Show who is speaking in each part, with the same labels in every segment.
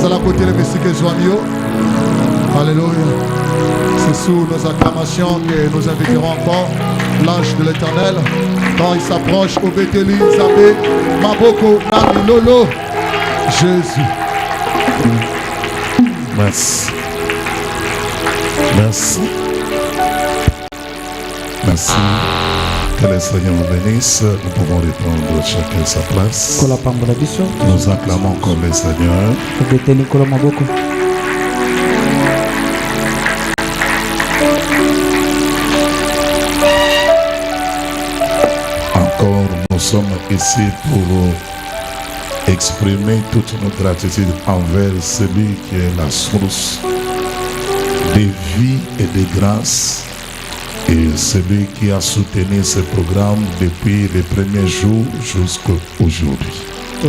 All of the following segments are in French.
Speaker 1: la côté de musique Joanio. Alléluia. C'est sous nos acclamations que nous inviterons encore l'ange de l'Éternel quand il s'approche au Béthéli, Zambé, Maboko, Nami, Lolo. Jésus.
Speaker 2: Merci. Merci. Merci. Que le Seigneur nous bénisse. Nous pouvons répondre chacun à sa place. Nous acclamons encore le Seigneur. Encore, nous sommes ici pour exprimer toute notre gratitude envers celui qui est la source de vie et de grâce. Et celui qui a soutenu ce programme depuis les premiers jours jusqu'à aujourd'hui. Et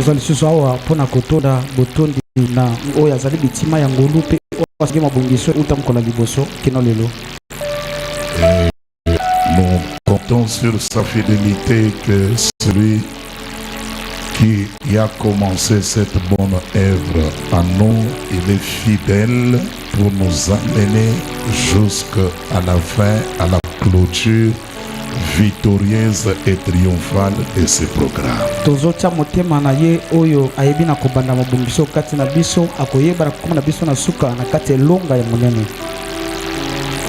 Speaker 2: nous comptons sur sa fidélité que celui qui a commencé cette bonne œuvre à nous, il est fidèle pour nous amener jusqu'à la fin, à la clôture victorieuse et triomphale de ce programme.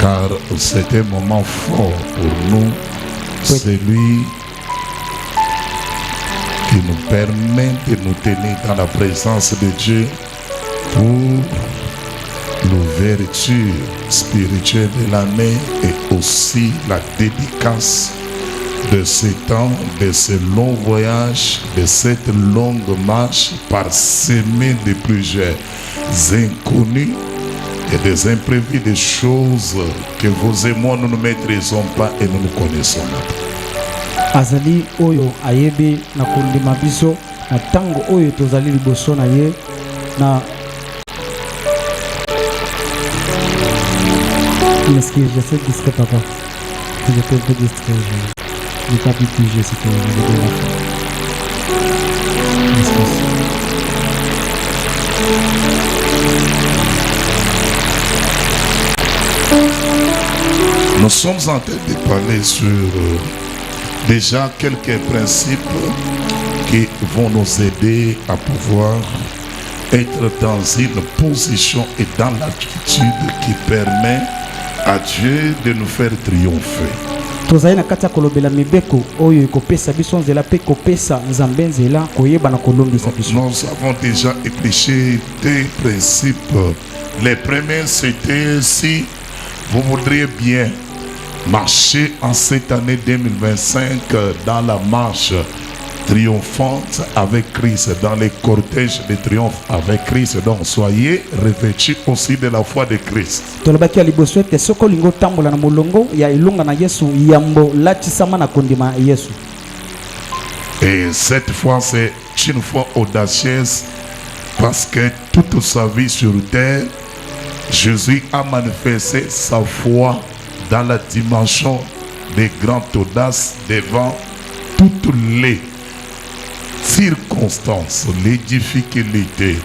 Speaker 2: Car c'est un moment fort pour nous, celui qui nous permet de nous tenir dans la présence de Dieu pour l'ouverture spirituelle de l'année et aussi la dédicace de ce temps, de ce long voyage, de cette longue marche parsemée de plusieurs inconnus et des imprévus, des choses que vous et moi nous ne maîtrisons pas et nous ne connaissons pas.
Speaker 3: Azali oyo ayebe na kondima biso na tango oyo tozali liboso na ye na Excuse, je sais discret papa. Je peux un peu distrait. Je n'ai pas pu piger ce que je veux dire.
Speaker 2: Nous sommes en train de parler sur déjà quelques principes qui vont nous aider à pouvoir être dans une position et dans l'attitude qui permet à Dieu de nous faire triompher.
Speaker 3: Nous
Speaker 2: avons déjà épluché deux principes. Les premiers, c'était si vous voudriez bien marcher en cette année 2025 dans la marche triomphante avec Christ, dans les cortèges de triomphe avec Christ. Donc soyez revêtus aussi de la foi de Christ. Et cette foi, c'est une foi audacieuse parce que toute sa vie sur terre, Jésus a manifesté sa foi dans la dimension des grandes audaces devant toutes les circonstances, les difficultés,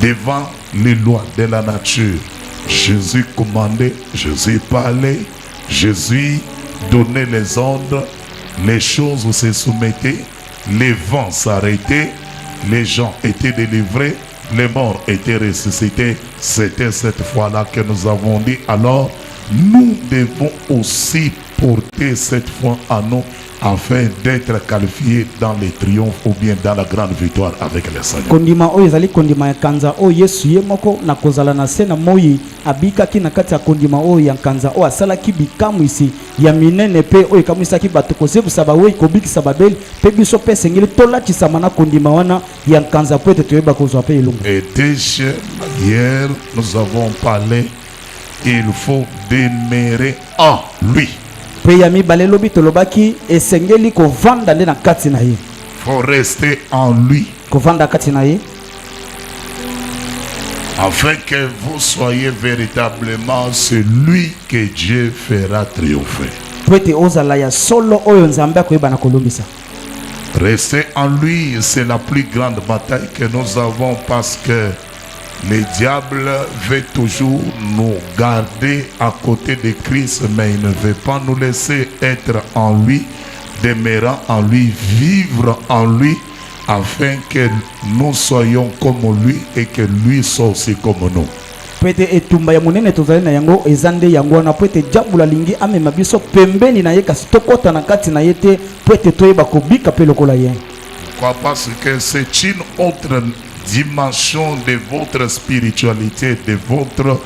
Speaker 2: devant les lois de la nature. Jésus commandait, Jésus parlait, Jésus donnait les ordres, les choses se soumettaient, les vents s'arrêtaient, les gens étaient délivrés, les morts étaient ressuscités. C'était cette fois-là que nous avons dit, alors nous devons aussi porter cette foi en nous afin d'être qualifiés dans les triomphes ou bien dans la grande victoire avec le Seigneur.
Speaker 3: Kondima oyo ezali kondima ya kanza o Yesu ye moko na kozala na se na moyi abikaki na kati ya kondima oyo ya kanza o asalaki bikamu isi ya minene pe oyo kamisaki bato kozebusa bawe kobikisa babeli pe biso pe sengeli tolatisa mana kondima wana ya kanza po ete toyeba kozwa pe elongo.
Speaker 2: Et déjà hier nous avons parlé qu'il faut demeurer en lui. Faut rester en lui. Afin que vous soyez véritablement celui que Dieu fera triompher. Rester en lui, c'est la plus grande bataille que nous avons parce que Le diable veut toujours nous garder à côté de Christ, mais il ne veut pas nous laisser être en lui, demeurant en lui, vivre en lui, afin que nous soyons comme lui et que lui soit aussi comme nous.
Speaker 3: Pwete etumba ya munene tozali na yango ezande yango na pwete jambula lingi amema biso pembeni na ye kasi tokota na kati na ye te pwete toyeba kobika pe lokola ye.
Speaker 2: Pourquoi? Parce que c'est une autre dimension de votre spiritualité, de votre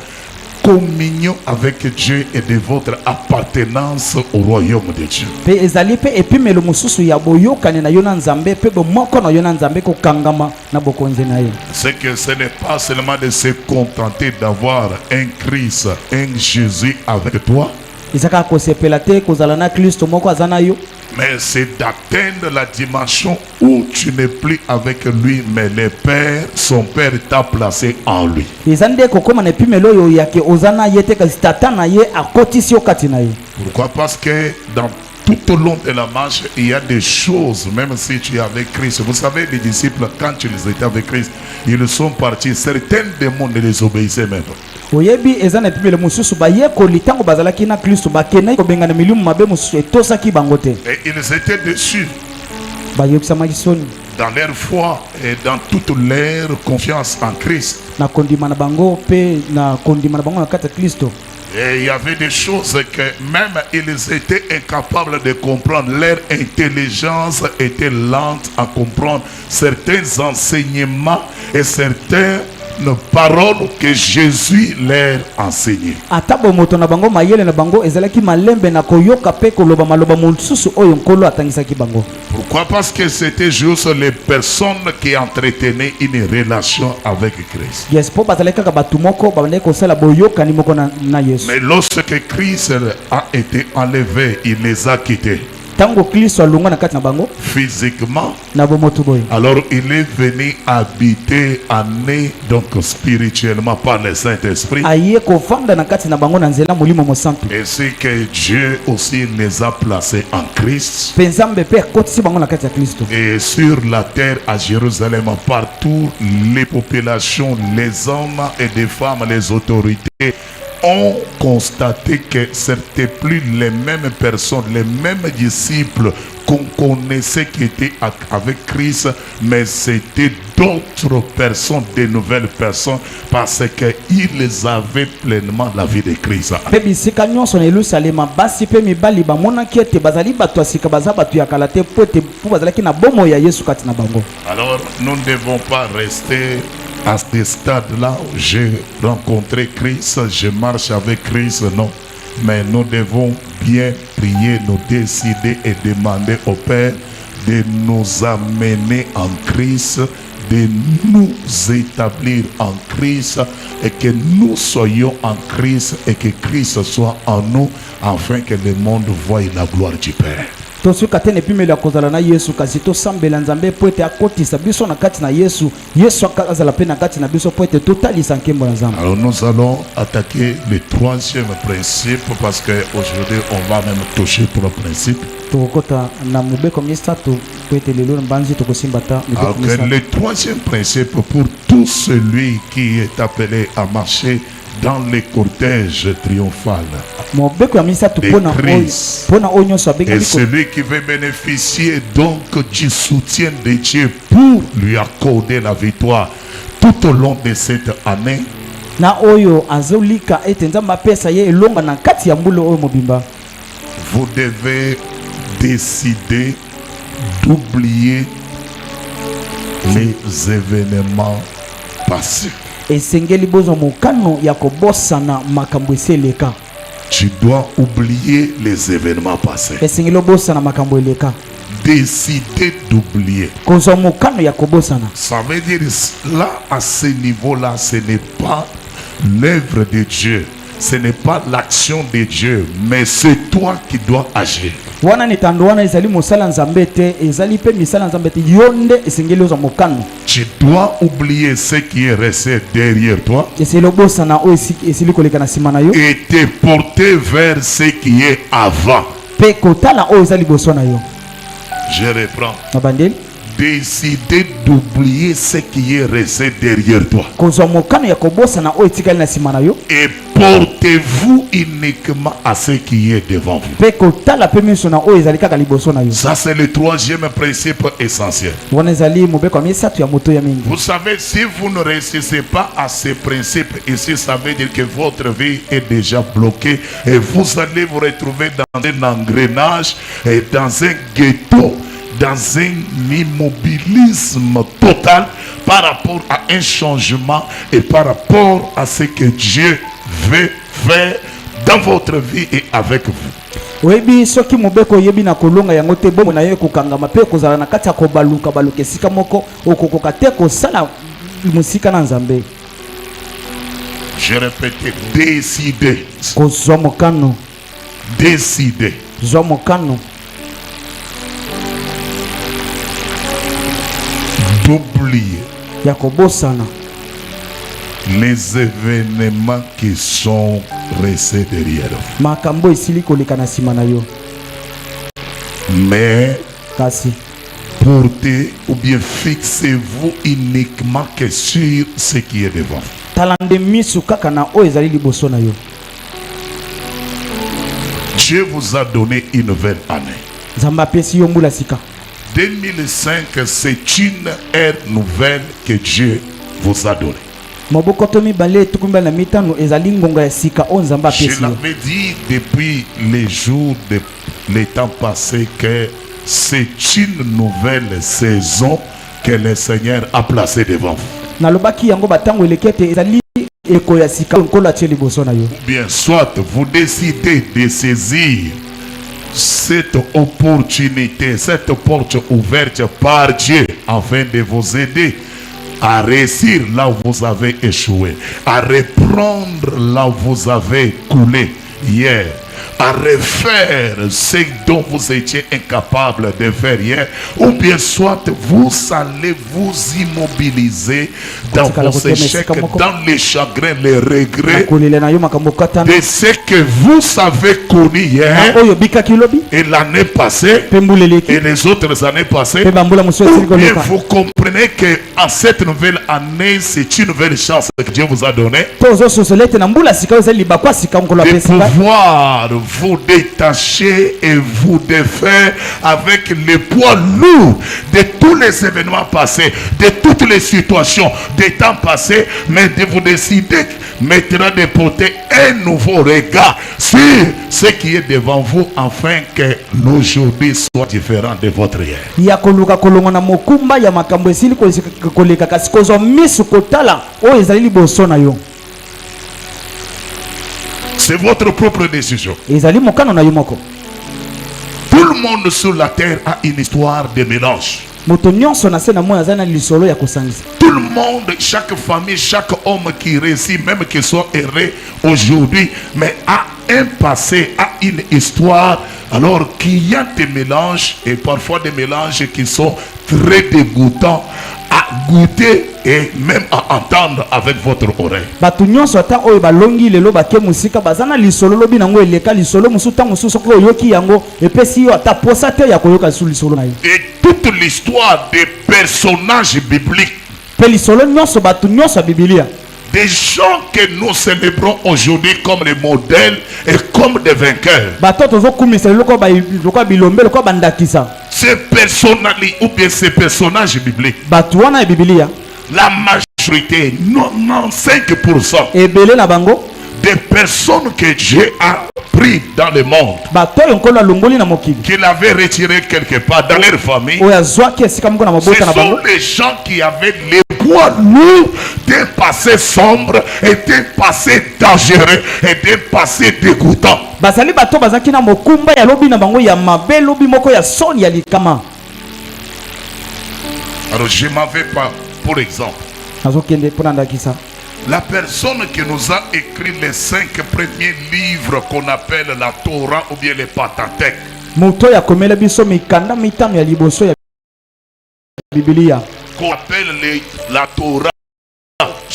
Speaker 2: communion avec Dieu et de votre appartenance au royaume de Dieu.
Speaker 3: Pe ezali pe epimelo mususu ya boyokane na yo na Nzambe pe bomoko na yo na Nzambe kokangama na bokonzi na ye.
Speaker 2: C'est que ce n'est pas seulement de se contenter d'avoir un Christ, un Jésus avec toi,
Speaker 3: Ezaka kosepela te kozala na Kristo moko azana yo,
Speaker 2: mais c'est d'atteindre la dimension où tu n'es plus avec lui, mais le Père, son Père t'a placé en lui.
Speaker 3: ezande kokoma na epimelo yo yake ozana ye te kasi tata na ye akotisi yo kati na ye.
Speaker 2: Pourquoi? Parce que dans tout au long de la marche, il y a des choses, même si tu es avec Christ. Vous savez, les disciples, quand ils étaient avec Christ, ils sont partis. Certains démons ne les obéissaient même pas.
Speaker 3: Oyebi ezana epimelo mususu ba ye ko litango bazalaki na Kristo bakena ko bengana milimu mabe mususu etosaki bango te.
Speaker 2: Et ils étaient déçus
Speaker 3: Ba yokisama kisoni
Speaker 2: dans leur foi et dans toute leur confiance en Christ.
Speaker 3: na kondima na bango pe na kondima na bango na kati ya Kristo.
Speaker 2: Et il y avait des choses que même ils étaient incapables de comprendre. Leur intelligence était lente à comprendre certains enseignements et certaines paroles que Jésus leur enseignait.
Speaker 3: Atabo moto na bango mayele na bango ezalaki malembe na koyoka pe koloba maloba mususu oyo nkolo atangisaki bango.
Speaker 2: Pourquoi? Parce que c'était juste les personnes qui entretenaient une relation avec Christ.
Speaker 3: Yes, po bazalaki kaka batu moko babandaki kosala boyokani moko na Yesu.
Speaker 2: Mais lorsque Christ a été enlevé, il les a quittés
Speaker 3: Tango Kristo alunga na kati na bango
Speaker 2: physiquement.
Speaker 3: na bomotu boyo.
Speaker 2: Alors il est venu habiter en eux, donc spirituellement par le Saint-Esprit.
Speaker 3: Aye kofanda na kati na bango na nzela molimo mosantu.
Speaker 2: Et c'est que Dieu aussi les a placés en Christ.
Speaker 3: Penzambe pe kotisi bango na kati ya Kristo.
Speaker 2: Et sur la terre à Jérusalem, partout, les populations, les hommes et les femmes, les autorités ont constaté que ce n'étaient plus les mêmes personnes, les mêmes disciples qu'on connaissait qui étaient avec Christ, mais c'était d'autres personnes, de nouvelles personnes, parce qu'ils avaient pleinement la vie de Christ.
Speaker 3: Pe bisika nyonso na Yerusalema basi pe mibali bamonaki ete bazali bato asika baza bato ya kala te po ete po bazalaki na bomo ya Yesu kati na bango.
Speaker 2: Alors nous ne devons pas rester à ce stade-là. J'ai rencontré Christ, je marche avec Christ, non. Mais nous devons bien prier, nous décider et demander au Père de nous amener en Christ, de nous établir en Christ et que nous soyons en Christ et que Christ soit en nous afin que le monde voie la gloire du Père.
Speaker 3: Tosuka tene pimelo ya kozala na Yesu kasi tosambela Nzambe po ete akotisa biso na kati na Yesu. Yesu akazala pe na kati na biso po ete totalisa nkembo na Nzambe.
Speaker 2: Alors nous allons attaquer le troisième principe parce qu'aujourd'hui on va même toucher trois principes.
Speaker 3: Tokota na mubeko misato po ete lelo mbanzi tokosimba ta mubeko
Speaker 2: Alors
Speaker 3: misato.
Speaker 2: le troisième principe pour tout celui qui est appelé à marcher dans les cortèges triomphales
Speaker 3: Mubeko ya misato
Speaker 2: de
Speaker 3: pona
Speaker 2: Christ
Speaker 3: pona onyo so
Speaker 2: et
Speaker 3: abengeli ko
Speaker 2: celui qui veut bénéficier donc du soutien de Dieu pour lui accorder la victoire tout au long de cette année.
Speaker 3: na oyo azolika ete Nzambe apesa ye elonga na kati ya mbulo oyo mobimba.
Speaker 2: Vous devez décider d'oublier les événements passés.
Speaker 3: Esengeli bozo mokano ya kobosana makambo eseleka.
Speaker 2: Tu dois oublier les événements passés.
Speaker 3: Esengeli bosana makambo eleka.
Speaker 2: Décider d'oublier.
Speaker 3: Kozo mokano ya kobosana.
Speaker 2: Ça veut dire là, à ce niveau-là, ce n'est pas l'œuvre de Dieu. Ce n'est pas l'action de Dieu, mais c'est toi qui dois agir.
Speaker 3: Wana nitando wana ezali mosala Nzambe te, ezali pe misala Nzambe te yonde esengeli ozo mokano.
Speaker 2: Tu dois oublier ce qui est resté derrière toi
Speaker 3: Eselo bosana o esili koleka na sima na yo.
Speaker 2: et te porter vers ce qui est avant.
Speaker 3: Pe kotala o ezali boso na yo.
Speaker 2: Je reprends.
Speaker 3: Mabandeli
Speaker 2: décider d'oublier ce qui est resté derrière toi.
Speaker 3: kozwa mokano ya kobosana oyo etikali na nsima na yo
Speaker 2: Et portez-vous uniquement à ce qui est devant vous.
Speaker 3: mpe kotala mpe miso na oyo ezali kaka liboso na yo.
Speaker 2: Ça, c'est le troisième principe essentiel.
Speaker 3: wana ezali mobeko ya misato ya moto ya mingi.
Speaker 2: Vous savez, si vous ne réussissez pas à ces principes ici, ça veut dire que votre vie est déjà bloquée et vous allez vous retrouver dans un engrenage et dans un ghetto, dans un immobilisme total par rapport à un changement et par rapport à ce que Dieu veut faire dans votre vie et avec vous.
Speaker 3: oyebi soki mobeko oyebi na kolonga yango te bomoi na yo ekokangama mpe kozala na kati ya kobaluka esika moko okokoka te kosala mosika na nzambe.
Speaker 2: Je répète, décidez.
Speaker 3: kozwa mokano.
Speaker 2: Décidez.
Speaker 3: zwa mokano
Speaker 2: d'oublier
Speaker 3: ya kobosana
Speaker 2: les événements qui sont restés derrière vous.
Speaker 3: makambo esili koleka na nsima na yo.
Speaker 2: Mais
Speaker 3: kasi
Speaker 2: portez ou bien fixez-vous uniquement que sur ce qui est devant.
Speaker 3: tala nde miso kaka na oyo ezali liboso na yo.
Speaker 2: Dieu vous a donné une nouvelle année.
Speaker 3: nzambe apesi yo mbula sika.
Speaker 2: 2005, c'est une ère nouvelle que Dieu vous a donnée.
Speaker 3: mobokoto mibale tuku mibale na mitano ezali ngonga ya sika oyo nzambe
Speaker 2: Je
Speaker 3: apesi yo.
Speaker 2: l'avais dit depuis les jours de les temps passés que c'est une nouvelle saison que le Seigneur a placée devant vous.
Speaker 3: nalobaki yango batango eleki ete ezali eko ya sika nkolo atie liboso na yo.
Speaker 2: Ou bien soit vous décidez de saisir cette opportunité, cette porte ouverte par Dieu afin de vous aider à réussir là où vous avez échoué, à reprendre là où vous avez coulé hier, à refaire ce dont vous étiez incapable de faire hier, ou bien soit vous allez vous immobiliser dans vos échecs, dans les chagrins, les regrets de ce que vous avez connu hier et l'année passée et les autres années passées. Ou bien vous comprenez que en cette nouvelle année, c'est une nouvelle chance que Dieu vous a donnée de pouvoir vous détacher et vous défaire avec le poids lourd de tous les événements passés, de toutes les situations des temps passés, mais de vous décider maintenant de porter un nouveau regard sur ce qui est devant vous afin que l'aujourd'hui soit différent de votre hier.
Speaker 3: ya koluka kolonga na mokumba ya makambo esili koleka kasi kozwa miso kotala oyo ezali liboso na yo.
Speaker 2: C'est votre propre décision.
Speaker 3: ezali mokano na yo moko.
Speaker 2: Tout le monde sur la terre a une histoire de mélange.
Speaker 3: moto nyonso na se na moi azali na lisolo ya kosangisa.
Speaker 2: Tout le monde, chaque famille, chaque homme qui réussit, même qu'il soit heureux aujourd'hui, mais a un passé, a une histoire, alors qu'il y a des mélanges, et parfois des mélanges qui sont très dégoûtants à goûter et même à entendre avec votre oreille.
Speaker 3: bato nyonso ata oyo balongi lelo bake musika bazana lisolo lobi nango eleka lisolo musuta mususu ko yoki yango epesi yo ata posa te ya koyoka su lisolo na yo.
Speaker 2: Et toute l'histoire des personnages bibliques,
Speaker 3: pe lisolo nyonso bato nyonso ya Biblia,
Speaker 2: des gens que nous célébrons aujourd'hui comme les modèles et comme des vainqueurs.
Speaker 3: bato tozo kumisa loko ba bilombe loko bandakisa
Speaker 2: Ces personnalités ou bien ces personnages bibliques,
Speaker 3: bato wana ya Biblia,
Speaker 2: la majorité, 95%
Speaker 3: ebele na bango
Speaker 2: des personnes que Dieu a pris dans le monde,
Speaker 3: bato oyo nkolo alongoli na mokili
Speaker 2: qu'il avait retiré quelque part dans leur famille,
Speaker 3: oyo azwaki esika moko na
Speaker 2: ce
Speaker 3: mabota na
Speaker 2: sont
Speaker 3: bango,
Speaker 2: les gens qui avaient les poids lourds d'un passé sombre et d'un passé dangereux et d'un passé dégoûtant.
Speaker 3: bazali bato bazaki na mokumba ya lobi na bango ya mabe lobi moko ya soni ya likama.
Speaker 2: Alors je m'en vais pas, pour exemple,
Speaker 3: azokende mpona ndakisa
Speaker 2: la personne qui nous a écrit les 5 premiers livres qu'on appelle la Torah ou bien les Pentateuque,
Speaker 3: moto ya komela biso mikanda mitano ya liboso ya Biblia,
Speaker 2: qu'on appelle la Torah,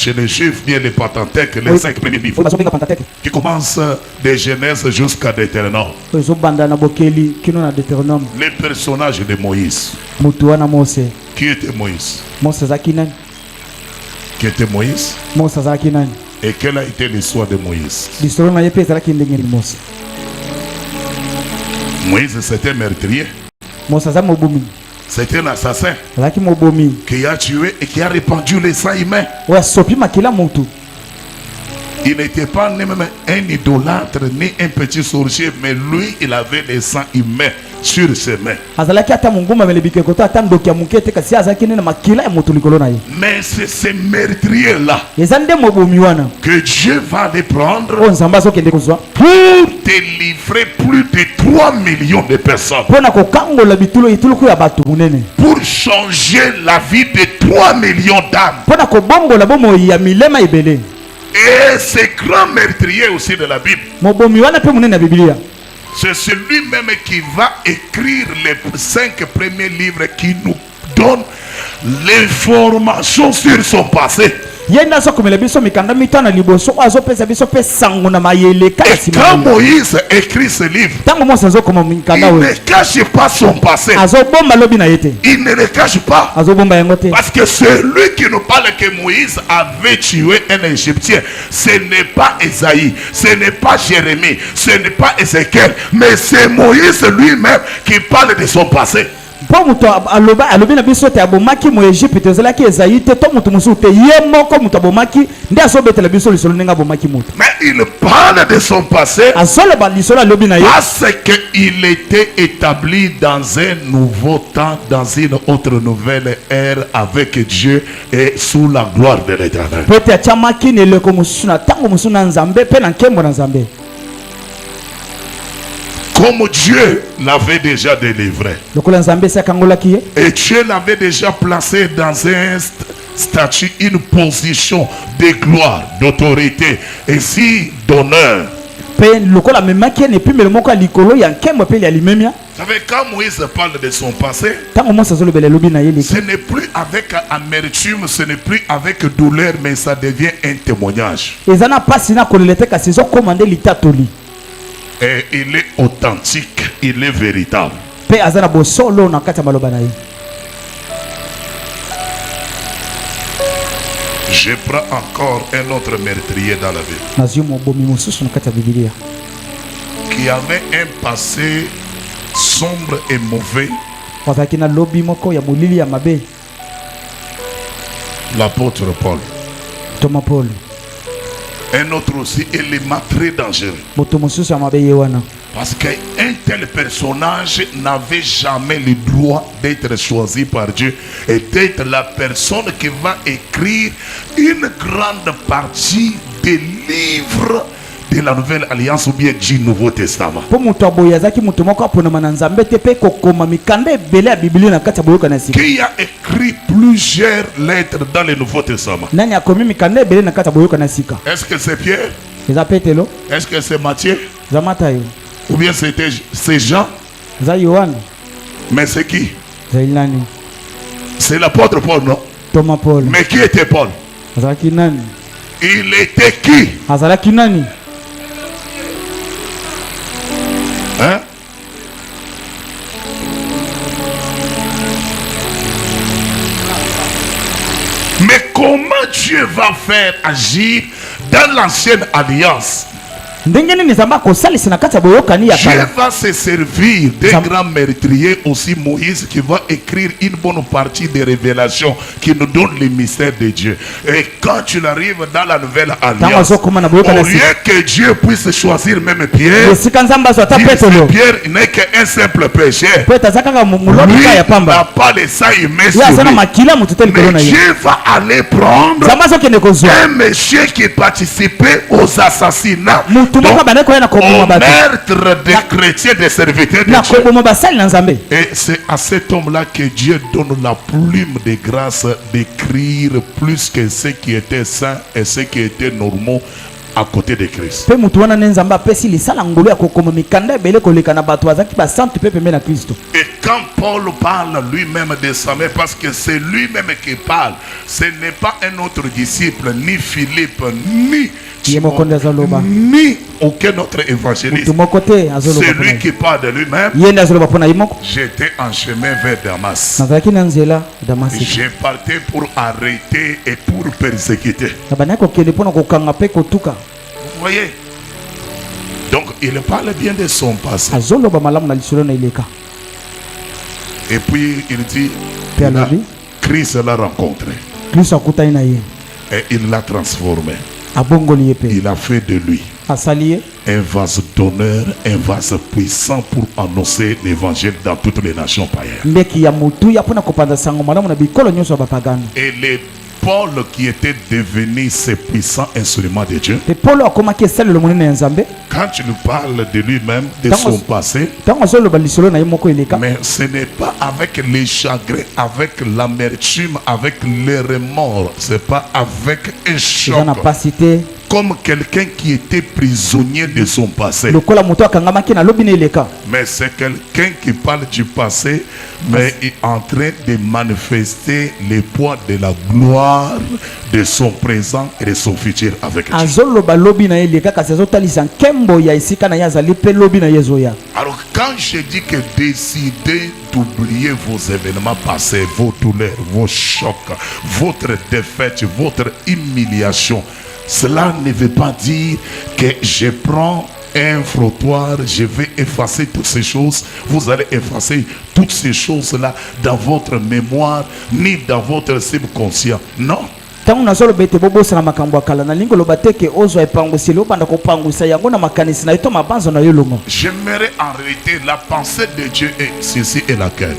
Speaker 2: chez les Juifs, bien les Pentateuques, les 5 premiers livres,
Speaker 3: oyo bazobenga Pentateuque
Speaker 2: qui commencent de Genèse jusqu'à Deutéronome.
Speaker 3: oyo ezobanda na bokeli kino na Deutéronome.
Speaker 2: Les personnages de Moïse.
Speaker 3: Mutu wana Mose.
Speaker 2: Qui était Moïse?
Speaker 3: Mose azalaki nani?
Speaker 2: Qui était Moïse?
Speaker 3: Mose azalaki nani?
Speaker 2: Et quelle a été l'histoire de Moïse?
Speaker 3: Lisolo na ye mpe ezalaki ndenge nini Mose?
Speaker 2: Moïse, c'était un meurtrier.
Speaker 3: Mose aza mobomi.
Speaker 2: C'était un assassin
Speaker 3: Azalaki mobomi
Speaker 2: qui a tué et qui a répandu les sang humain.
Speaker 3: oyo asopi makila mutu.
Speaker 2: Il n'était pas même un idolâtre ni un petit sorcier, mais lui, il avait les sangs humains sur ses mains.
Speaker 3: Azalaki ata munguma mele bikeko to ata ndoki ya muke te kasi azalaki na makila ya mutu likolo na ye.
Speaker 2: Mais c'est ces meurtriers-là
Speaker 3: Eza nde mobomi wana
Speaker 2: que Dieu va les prendre
Speaker 3: oyo Nzambe azokende kozwa
Speaker 2: pour délivrer plus de 3 millions de personnes.
Speaker 3: mpona kokangola bituluku ya bato munene,
Speaker 2: Pour changer la vie de 3 millions d'âmes.
Speaker 3: mpona kobombola bomoi ya milema ebele.
Speaker 2: Et ce grand meurtrier aussi de la Bible,
Speaker 3: Mobomi wana mpe munene ya Biblia
Speaker 2: c'est celui-même qui va écrire les 5 premiers livres qui nous donnent l'information sur son passé.
Speaker 3: ye nde azokomela biso mikanda mitano liboso oyo azopesa biso mpe sango na mayele kaka
Speaker 2: Et quand
Speaker 3: nsima.
Speaker 2: Moïse écrit ce livre,
Speaker 3: Ntango Mose azokoma mikanda
Speaker 2: il
Speaker 3: oyo
Speaker 2: ne cache pas son passé.
Speaker 3: azobomba lobi na ye te,
Speaker 2: Il ne le cache pas.
Speaker 3: azobomba yango te.
Speaker 2: Parce que celui qui nous parle que Moïse avait tué un Égyptien, ce n'est pas Esaïe, ce n'est pas Jérémie, ce n'est pas Ézéchiel, mais c'est Moïse lui-même qui parle de son passé.
Speaker 3: Mpo mutu alobi na biso te abomaki mo Egypte ezalaki Ezayi te to mutu mosusu te, ye moko mutu abomaki nde azobetela biso lisolo ndenge abomaki mutu.
Speaker 2: Mais il parle de son passé
Speaker 3: Azoloba lisolo alobi na ye
Speaker 2: parce qu'il était établi dans un nouveau temps, dans une autre nouvelle ère avec Dieu et sous la gloire de l'Éternel.
Speaker 3: po ete atiamaki na eleko mosusu na ntango mosusu na Nzambe mpe na nkembo na Nzambe.
Speaker 2: Comme Dieu l'avait déjà délivré.
Speaker 3: Lokola Nzambe esi akangolaki ye,
Speaker 2: Et Dieu l'avait déjà placé dans un statut, une position de gloire, d'autorité, et si d'honneur.
Speaker 3: mpe lokola amemaki ye na epimelo moko ya likolo ya nkembo mpe ya limemia.
Speaker 2: Vous savez, quand Moïse parle de son passé,
Speaker 3: Ntango Mose azolobela elobi na ye leki,
Speaker 2: ce n'est plus avec amertume, ce n'est plus avec douleur, mais ça devient un témoignage.
Speaker 3: eza na pasi na kolela te kasi ezokoma nde litatoli,
Speaker 2: Et il est authentique, il est véritable.
Speaker 3: mpe aza na bosolo na kati ya maloba na ye.
Speaker 2: Je prends encore un autre meurtrier dans la Bible
Speaker 3: Nazwi mobomi mosusu na kati ya Biblia
Speaker 2: qui avait un passé sombre et mauvais,
Speaker 3: azalaki na lobi moko ya molili ya mabe,
Speaker 2: l'apôtre Paul.
Speaker 3: Toma Paul.
Speaker 2: Un autre aussi élément très dangereux.
Speaker 3: Moto mosusu ya mabe ye wana,
Speaker 2: Parce qu'un tel personnage n'avait jamais le droit d'être choisi par Dieu et d'être la personne qui va écrire une grande partie des livres de la Nouvelle Alliance ou bien du Nouveau Testament.
Speaker 3: mpo moto aboye azalaki moto moko aponama na Nzambe te mpe kokoma mikanda ebele ya Biblia na kati ya boyoka na sika.
Speaker 2: Qui a écrit plusieurs lettres dans le Nouveau Testament.
Speaker 3: Nani akomi mikanda ebele na kati ya boyoka na sika?
Speaker 2: Est-ce que c'est Pierre?
Speaker 3: Eza Petelo,
Speaker 2: Est-ce que c'est Matthieu?
Speaker 3: eza Matayo,
Speaker 2: Ou bien c'est Jean?
Speaker 3: eza Yohane,
Speaker 2: Mais c'est qui?
Speaker 3: eza nani?
Speaker 2: C'est l'apôtre Paul, non?
Speaker 3: Toma Paul.
Speaker 2: Mais qui était Paul?
Speaker 3: Azalaki nani?
Speaker 2: Il était qui?
Speaker 3: Azalaki nani?
Speaker 2: Hein? Mais comment Dieu va faire agir dans l'ancienne alliance?
Speaker 3: Ndenge nini Nzambe akosalisa na kati ya boyokani ya
Speaker 2: Dieu
Speaker 3: kala?
Speaker 2: va se servir d'un grand meurtrier aussi, Moïse, qui va écrire une bonne partie des révélations qui nous donnent les mystères de Dieu. Et quand tu arrives dans la nouvelle alliance, au lieu que Dieu puisse choisir même Pierre,
Speaker 3: Esika Nzambe azwata
Speaker 2: dire
Speaker 3: Petelo,
Speaker 2: que Pierre n'est qu'un simple pécheur.
Speaker 3: po ete aza kaka mulobi
Speaker 2: Lui
Speaker 3: ka ya
Speaker 2: n'a
Speaker 3: pamba,
Speaker 2: pas les sang humains
Speaker 3: ye
Speaker 2: sur
Speaker 3: aza na
Speaker 2: lui.
Speaker 3: makila motu te likolo na
Speaker 2: Mais
Speaker 3: ye.
Speaker 2: Dieu va aller prendre
Speaker 3: Nzambe azokende kozwa
Speaker 2: un monsieur qui participait aux assassinats,
Speaker 3: mutu moko abandaki koya na
Speaker 2: au
Speaker 3: koboma bato
Speaker 2: meurtre des chrétiens, des serviteurs de
Speaker 3: na
Speaker 2: Dieu.
Speaker 3: koboma basali na Nzambe.
Speaker 2: Et c'est à cet homme-là que Dieu donne la plume de grâce d'écrire plus que ceux qui étaient saints et ceux qui étaient normaux à côté de Christ.
Speaker 3: Pe mutu wana ne Nzambe apesi lisala ngolo ya kokoma mikanda ebele koleka na bato bazaki basante pe pembe na Kristo.
Speaker 2: Et quand Paul parle lui-même de sa mère, parce que c'est lui-même qui parle, ce n'est pas un autre disciple, ni Philippe, ni ni aucun autre évangéliste. C'est lui qui parle de lui-même. J'étais en chemin vers Damas. J'ai parti pour arrêter et pour persécuter. Vous voyez? Donc il parle bien de son passé. Et puis il dit, Christ l'a rencontré. Et il l'a transformé. Il a fait de lui un vase d'honneur, un vase puissant pour annoncer l'évangile dans toutes les nations païennes. Et les Paul qui était devenu ce puissant instrument de Dieu, quand tu nous parles de lui-même, de son passé, mais ce n'est pas avec les chagrins, avec l'amertume, avec les remords, c'est pas avec un choc, comme quelqu'un qui était prisonnier de son passé. Mais c'est quelqu'un qui parle du passé, mais il est en train de manifester les poids de la gloire de son présent et de son futur avec Dieu. Alors quand je dis que décidez d'oublier vos événements passés, vos douleurs, vos chocs, votre défaite, votre humiliation, cela ne veut pas dire que je prends un frottoir, je vais effacer toutes ces choses. Vous allez effacer toutes ces choses-là dans votre mémoire, ni dans votre subconscient. Non. J'aimerais arrêter la pensée de Dieu et ceci est laquelle.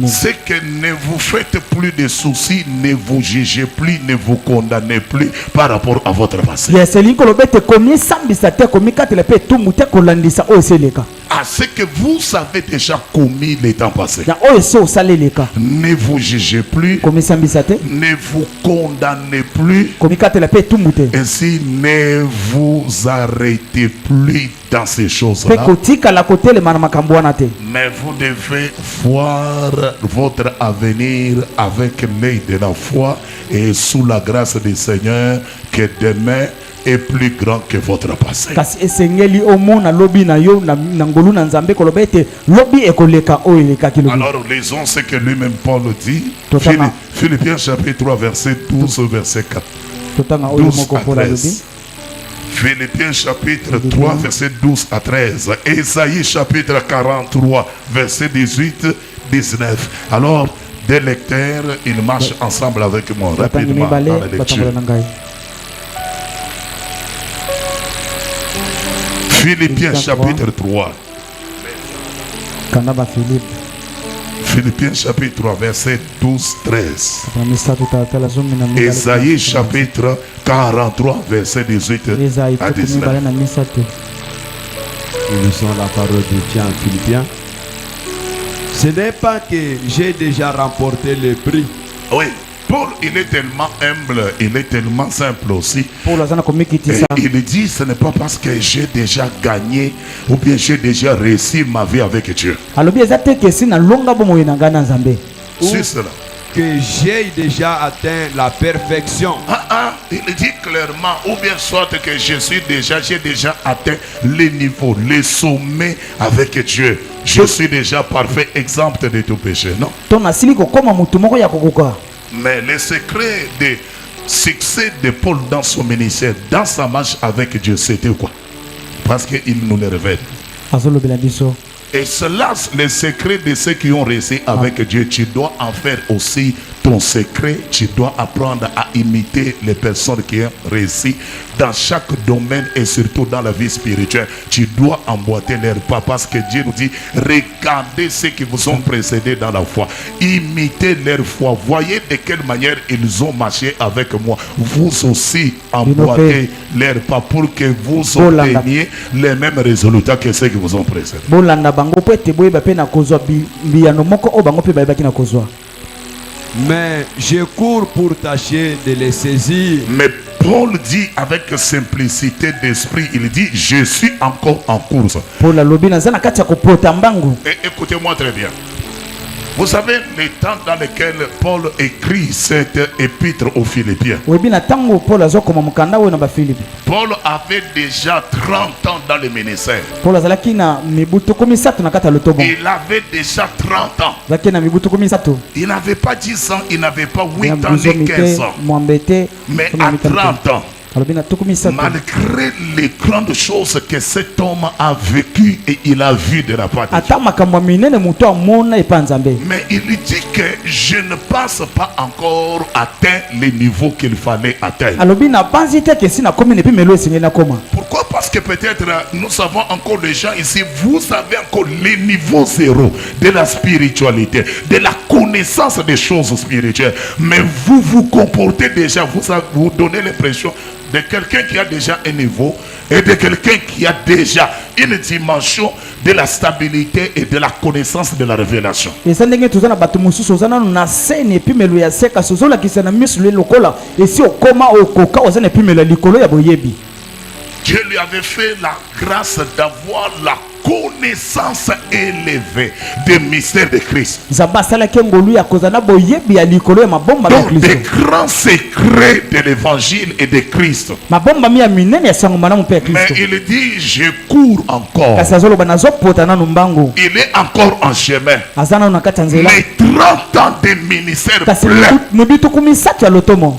Speaker 2: C'est que ne vous faites plus de soucis, ne vous jugez plus, ne vous condamnez plus par rapport à votre passé. À ce que vous avez déjà commis les temps passés. Ne vous jugez plus, ne vous condamnez plus, ainsi ne vous arrêtez plus dans ces choses-là. Mais vous devez voir votre avenir avec l'œil de la foi et sous la grâce du Seigneur que demain est plus grand que votre passé. Alors lisons ce que lui-même Paul dit. Philippiens chapitre 3 verset 12 verset 4. 12 à 13. Philippiens chapitre 3 verset 12 à 13. Ésaïe chapitre 43 verset 18 19. Alors des lecteurs, ils marchent ensemble avec moi rapidement dans la lecture. Philippiens chapitre 3. Philippiens chapitre 3 verset 12-13. Ésaïe chapitre 43 verset 18 à 19.
Speaker 4: Nous lisons la parole de Dieu en Philippiens. Ce n'est pas que j'ai déjà remporté le prix.
Speaker 2: Oui. Paul, il est tellement humble, il est tellement simple aussi. Et il dit, ce n'est pas parce que j'ai déjà gagné ou bien j'ai déjà réussi ma vie avec Dieu. C'est cela.
Speaker 4: Que j'ai déjà atteint la perfection.
Speaker 2: Il dit clairement, ou bien soit que j'ai déjà atteint les niveaux, les sommets avec Dieu. Je suis déjà parfait, exempt de tout péché, non? Mais le secret de succès de Paul dans son ministère, dans sa marche avec Dieu, c'était quoi? Parce qu'il nous le révèle. Et cela, le secret de ceux qui ont réussi avec Dieu, tu dois en faire aussi ton secret. Tu dois apprendre à imiter les personnes qui ont réussi dans chaque domaine et surtout dans la vie spirituelle. Tu dois emboîter leur pas parce que Dieu nous dit, regardez ceux qui vous ont précédés dans la foi. Imitez leur foi. Voyez de quelle manière ils ont marché avec moi. Vous aussi emboîtez leur pas pour que vous obteniez les mêmes résultats que ceux qui vous ont précédés.
Speaker 4: Mais je cours pour tâcher de les saisir.
Speaker 2: Mais Paul dit avec simplicité d'esprit, il dit, je suis encore en course.
Speaker 3: Paul alobi naza na kati ya kopota mbangu.
Speaker 2: Et écoutez-moi très bien. Vous savez les temps dans lesquels Paul écrit cette épître aux Philippiens.
Speaker 3: Webi na tango Paul azokoma mukanda we na ba Philippe.
Speaker 2: Paul avait déjà 30 ans dans le ministère.
Speaker 3: Paul azalaki na mibutu 13 na kati ya lotobo.
Speaker 2: Il avait déjà 30 ans.
Speaker 3: Zaki na mibutu 13.
Speaker 2: Il n'avait pas 10 ans, il n'avait pas 8 ans ni 15 ans. Mais à 30 ans, malgré les grandes choses que cet homme a vécues et il a vu de la part de Dieu. Mais il dit que je ne pense pas encore atteindre les niveaux qu'il fallait atteindre. Pourquoi? Parce que peut-être nous avons encore des gens ici, vous avez encore les niveaux zéro de la spiritualité, de la connaissance des choses spirituelles. Mais vous vous comportez déjà, vous donnez l'impression de quelqu'un qui a déjà un niveau et de quelqu'un qui a déjà une dimension de la stabilité et de la connaissance de la révélation. Dieu lui avait fait la grâce d'avoir la connaissance élevée des mystères de Christ. Donc des grands secrets de l'évangile et de Christ. Mais il dit, je cours encore. Il est encore en chemin. Mais 30 ans de ministère plein,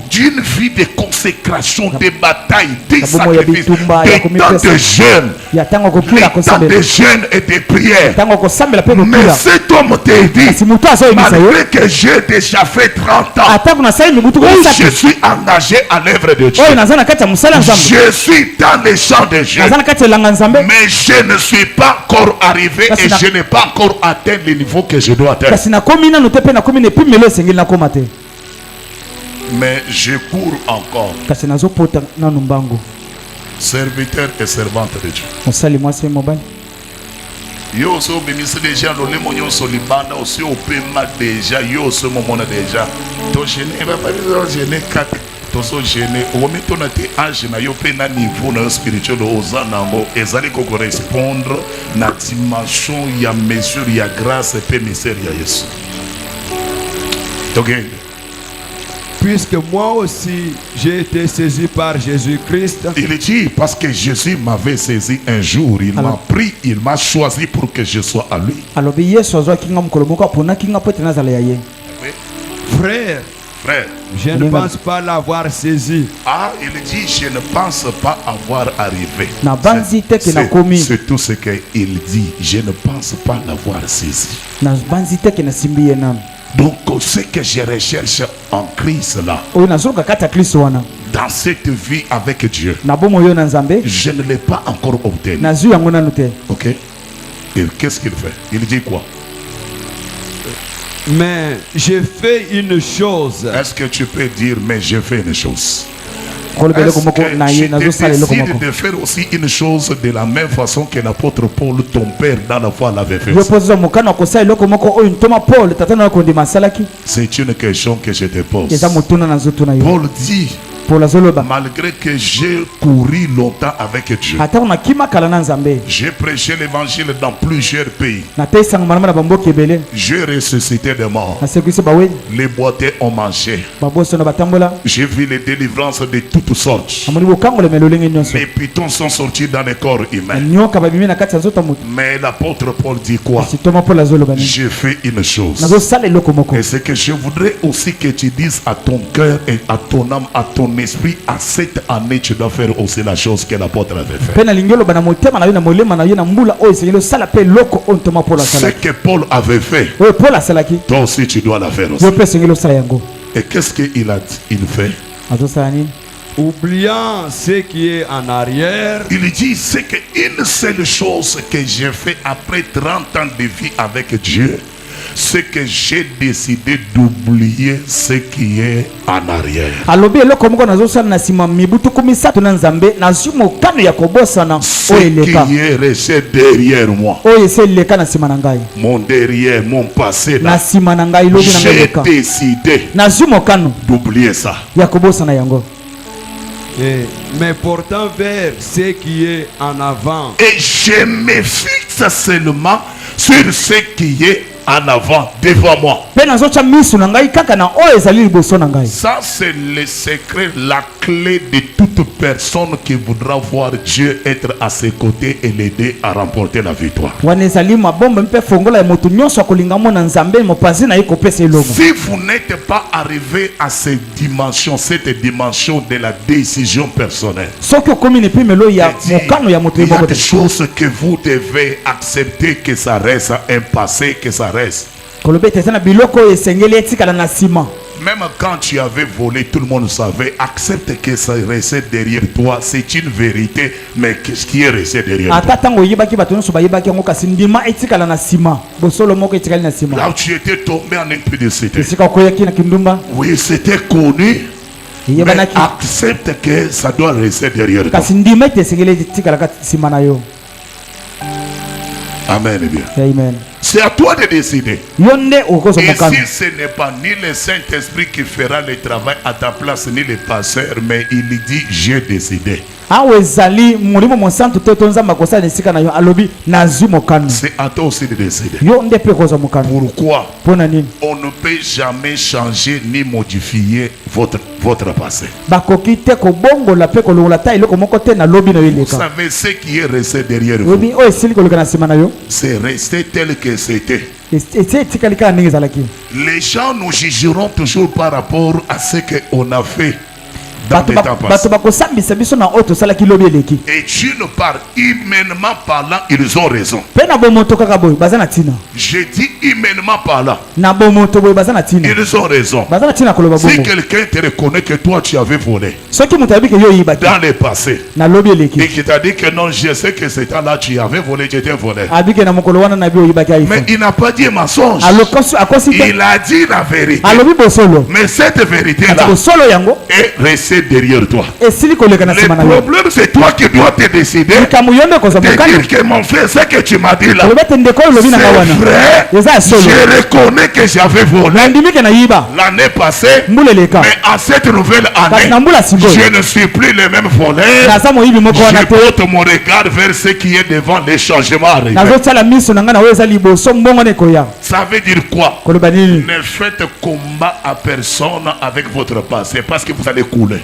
Speaker 2: d'une vie de consécration, de bataille, de sacrifices, de temps de jeûne, de temps de jeûne et de prière. Mais cet homme te dit, malgré que j'ai déjà fait 30 ans, je suis engagé à l'œuvre de Dieu. Je suis dans les champs de Dieu. Mais je ne suis pas encore arrivé et je n'ai pas encore atteint le niveau que je dois atteindre. Mais je cours encore. Serviteur et servante de Dieu. Yo so ministre déjà le moyon solibanda aussi au paiement déjà yo so momona déjà to gêné va pas gêné 4 to so gêné au moment on a été âge na yo pe na niveau na spirituel ozanango ezali ko correspondre na dimension ya mesure ya grâce et mystère ya Yesu. OK.
Speaker 4: Puisque moi aussi j'ai été saisi par Jésus-Christ.
Speaker 2: Il dit parce que Jésus m'avait saisi un jour, il m'a pris, il m'a choisi pour que je sois à lui.
Speaker 4: Frère, je ne pense pas l'avoir saisi.
Speaker 2: Ah, il dit je ne pense pas avoir arrivé. C'est tout ce qu'il dit. Je ne pense pas l'avoir saisi. Donc ce que je recherche en Christ là, dans cette vie avec Dieu, je ne l'ai pas encore obtenu. Ok. Et qu'est-ce qu'il fait? Il dit quoi?
Speaker 4: Mais j'ai fait une chose.
Speaker 2: Est-ce que tu peux dire mais j'ai fait une chose? Est-ce que tu décides de faire aussi une chose de la même façon que l'apôtre Paul, ton père dans la foi, l'avait fait? C'est une question que je te pose. Paul dit, malgré que j'ai couru longtemps avec Dieu, j'ai prêché l'évangile dans plusieurs pays, j'ai ressuscité des morts, les boiteux ont mangé, j'ai vu les délivrances de toutes sortes, les pitons sont sortis dans les corps humains. Mais l'apôtre Paul dit quoi? J'ai fait une chose, et c'est que je voudrais aussi que tu dises à ton cœur et à ton âme, à ton esprit, à cette année tu dois faire aussi la chose que l'apôtre avait fait. Ce que Paul avait fait, toi aussi tu dois la faire aussi. Et qu'est-ce qu'il a dit? Il fait,
Speaker 4: oubliant ce qui est en arrière,
Speaker 2: il dit c'est qu'une seule chose que j'ai fait après 30 ans de vie avec Dieu, c'est que j'ai décidé d'oublier ce qui est en arrière. Ce qui est resté derrière moi, mon derrière, mon passé là, j'ai décidé d'oublier ça.
Speaker 4: mais portant vers ce qui est en avant.
Speaker 2: Et je me fixe seulement sur ce qui est en avant, devant moi. Ça, c'est le secret, la clé de toute personne qui voudra voir Dieu être à ses côtés et l'aider à remporter la victoire. Si vous n'êtes pas arrivé à cette dimension de la décision personnelle, il y a des choses que vous devez accepter, que ça reste un passé, que ça reste. Même quand tu avais volé, tout le monde savait. Accepte que ça restait derrière toi. C'est une vérité, mais qu'est-ce qui est resté derrière toi? Là où tu étais tombé en impudicité. Oui, c'était connu. Mais accepte que ça doit rester derrière toi. Amen. Bien.
Speaker 3: Amen.
Speaker 2: C'est à toi de décider. Et si ce n'est pas ni le Saint-Esprit qui fera le travail à ta place, ni le pasteur, mais il dit j'ai décidé. C'est à toi aussi de décider. Pourquoi? On ne peut jamais changer ni modifier votre passé. Vous savez ce qui est resté derrière vous. C'est resté tel que c'était. Les gens nous jugeront toujours par rapport à ce qu'on a fait dans les temps passés. Et Dieu nous parle humainement parlant, ils ont raison. Je dis humainement parlant, ils ont raison. Si quelqu'un te reconnaît que toi tu avais volé dans le passé et qui t'a dit que non, je sais que c'est là tu avais volé, tu étais volé, mais il n'a pas dit mensonge, il a dit la vérité. Mais cette vérité là est restée derrière toi. Le problème, c'est toi qui dois te décider de dire que mon frère, ce que tu m'as dit là, c'est vrai. Je reconnais que j'avais volé l'année passée, mais en cette nouvelle année, je ne suis plus le même voleur. Je porte mon regard vers ce qui est devant les changements arrivés. Ça veut dire quoi? Ne faites combat à personne avec votre passé, parce que vous allez couler.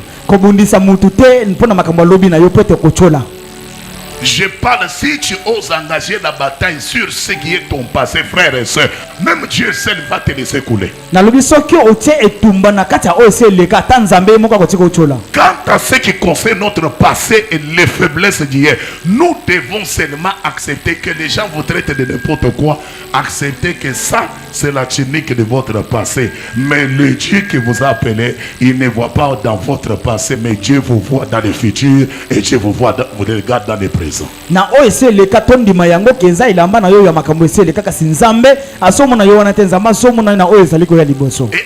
Speaker 2: Je parle, si tu oses engager la bataille sur ce qui est ton passé, frère et soeur, même Dieu seul va te laisser couler. Quant à ce qui concerne notre passé et les faiblesses d'hier, nous devons seulement accepter que les gens vous traitent de n'importe quoi. Accepter que ça, c'est la technique de votre passé. Mais le Dieu qui vous a appelé, il ne voit pas dans votre passé, mais Dieu vous voit dans le futur et Dieu vous voit, vous regarde dans le présent. Et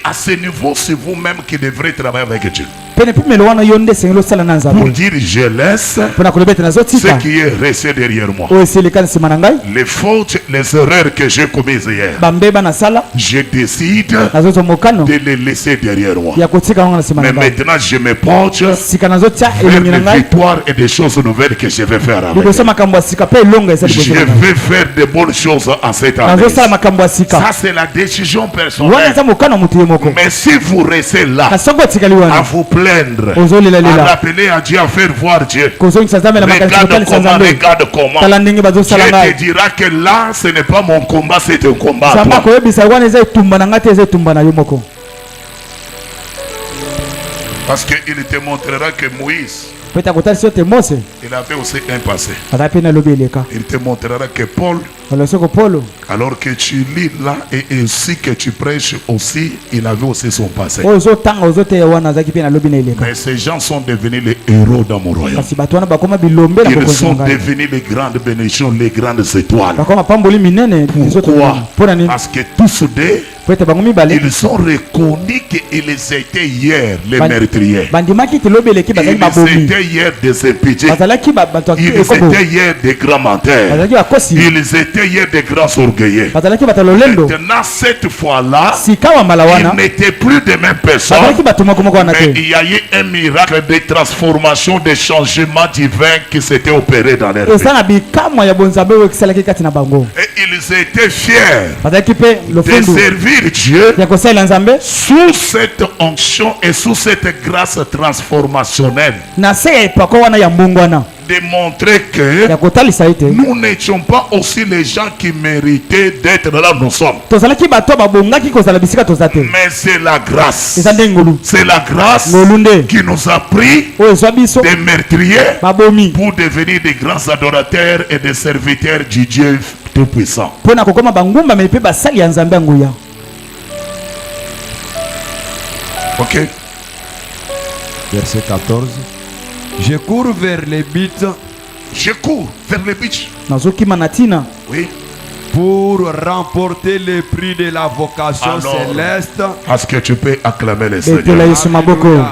Speaker 2: à ce niveau, c'est vous-même qui devrez travailler avec Dieu. Pour dire je laisse ce qui est resté derrière moi. Les fautes, les erreurs que j'ai commises hier, je décide de les laisser derrière moi. Mais maintenant je me porte vers des victoires et des choses nouvelles que je vais faire avec. Je vais faire de bonnes choses en cette année. Ça c'est la décision personnelle. Mais si vous restez là à vous plaindre, à rappeler à Dieu, à faire voir Dieu, regarde comment Dieu te dira que là ce n'est pas mon combat, c'est un combat à toi. Parce qu'il te montrera que Moïse, il avait aussi un passé. Il te montrera que Paul, alors que tu lis là et ainsi que tu prêches aussi, il avait aussi son passé. Mais ces gens sont devenus les héros dans mon royaume. Ils sont devenus les grandes bénédictions, les grandes étoiles. Pourquoi? Parce que tous deux, ils ont reconnu qu'ils étaient hier les meurtriers. Ils étaient hier des impudents. Ils étaient hier des grands menteurs. Ils étaient étaient hier des grands orgueilleux.
Speaker 3: bazalaki bato lolendo
Speaker 2: Maintenant, cette fois-là,
Speaker 3: sika wa mbala
Speaker 2: ils
Speaker 3: wana
Speaker 2: n'étaient plus des mêmes personnes.
Speaker 3: bazalaki bato moko moko wana
Speaker 2: Mais
Speaker 3: te
Speaker 2: il y a eu un miracle de transformation, de changement divin qui s'était opéré dans leur vie.
Speaker 3: eza na bikamwa ya bonzambe oyo ekisalaki kati na bango
Speaker 2: Et ils étaient fiers
Speaker 3: bazalaki mpe
Speaker 2: de
Speaker 3: lofundu
Speaker 2: servir Dieu
Speaker 3: ya kosalela nzambe
Speaker 2: sous cette onction et sous cette grâce transformationnelle.
Speaker 3: na se ya epako wana ya mbongo wana
Speaker 2: De montrer que
Speaker 3: ya kotalisa ete
Speaker 2: nous n'étions pas aussi les gens qui méritaient d'être là où nous sommes.
Speaker 3: tozalaki bato babongaki kozala bisika toza te
Speaker 2: Mais c'est la grâce.
Speaker 3: eza nde ngolu
Speaker 2: C'est la grâce
Speaker 3: ngolu nde
Speaker 2: qui nous a pris
Speaker 3: oyo ezwa biso
Speaker 2: des meurtriers
Speaker 3: babomi
Speaker 2: pour devenir des grands adorateurs et des serviteurs du Dieu Tout-Puissant.
Speaker 3: mpo na kokoma bangumbameli mpe basali ya nzambe ya nguya
Speaker 2: Ok?
Speaker 4: Verset 14. Je cours vers les buts
Speaker 2: Je cours vers le beach.
Speaker 3: nazokima na ntina
Speaker 2: Oui.
Speaker 4: pour remporter le prix de la vocation
Speaker 2: Alors,
Speaker 4: céleste.
Speaker 2: est-ce que tu peux acclamer les
Speaker 3: betela
Speaker 2: Seigneurs?
Speaker 3: yesu maboko
Speaker 4: Alléluia.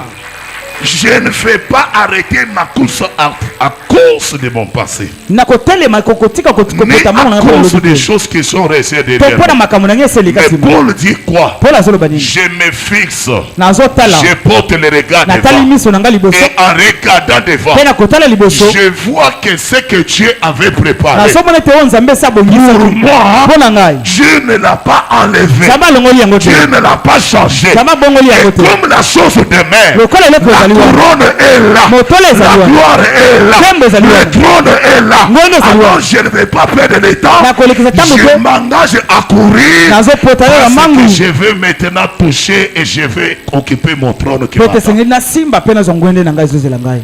Speaker 2: Je ne vais pas arrêter ma course à cause de mon passé.
Speaker 3: na kotelema kokotika
Speaker 2: Mais
Speaker 3: kopeta mbongo
Speaker 2: à
Speaker 3: na
Speaker 2: cause
Speaker 3: ngolo
Speaker 2: des
Speaker 3: te
Speaker 2: choses qui sont restées
Speaker 3: to
Speaker 2: derrière
Speaker 3: mpo na
Speaker 2: moi.
Speaker 3: makambo na ngai eseleka
Speaker 2: Mais
Speaker 3: nsima
Speaker 2: Paul dit quoi?
Speaker 3: paul azoloba nini
Speaker 2: Je me fixe.
Speaker 3: nazotala
Speaker 2: Je porte le regard
Speaker 3: natali
Speaker 2: devant.
Speaker 3: miso na ngai liboso
Speaker 2: Et en regardant devant,
Speaker 3: mpe na kotala liboso
Speaker 2: je vois que ce que Dieu avait préparé
Speaker 3: nazomona ete oyo nzambe esi
Speaker 2: pour
Speaker 3: abongisaki
Speaker 2: moi,
Speaker 3: mpo na ngai
Speaker 2: Dieu ne l'a pas enlevé.
Speaker 3: nzambe alongoli yango te
Speaker 2: Dieu ne l'a pas changé.
Speaker 3: nzambe abongoli yango
Speaker 2: Et
Speaker 3: te
Speaker 2: comme la chose de mer,
Speaker 3: lokola eloko
Speaker 2: la
Speaker 3: ezali wana
Speaker 2: couronne est là.
Speaker 3: motolo
Speaker 2: La
Speaker 3: ezali wana
Speaker 2: gloire est là.
Speaker 3: Tembe ezali
Speaker 2: Le
Speaker 3: wana.
Speaker 2: trône est là.
Speaker 3: Ngono ezali
Speaker 2: Alors
Speaker 3: wana.
Speaker 2: je ne vais pas perdre le temps.
Speaker 3: Na kolekisa ntango
Speaker 2: Je
Speaker 3: te.
Speaker 2: m'engage à courir.
Speaker 3: nazopota yo ya
Speaker 2: Parce
Speaker 3: mangu
Speaker 2: que je vais maintenant toucher et je vais occuper mon trône qui
Speaker 3: mpo ete
Speaker 2: m'attend.
Speaker 3: esengeli nasimba mpe nazwa ngwende na ngai ezozela ngai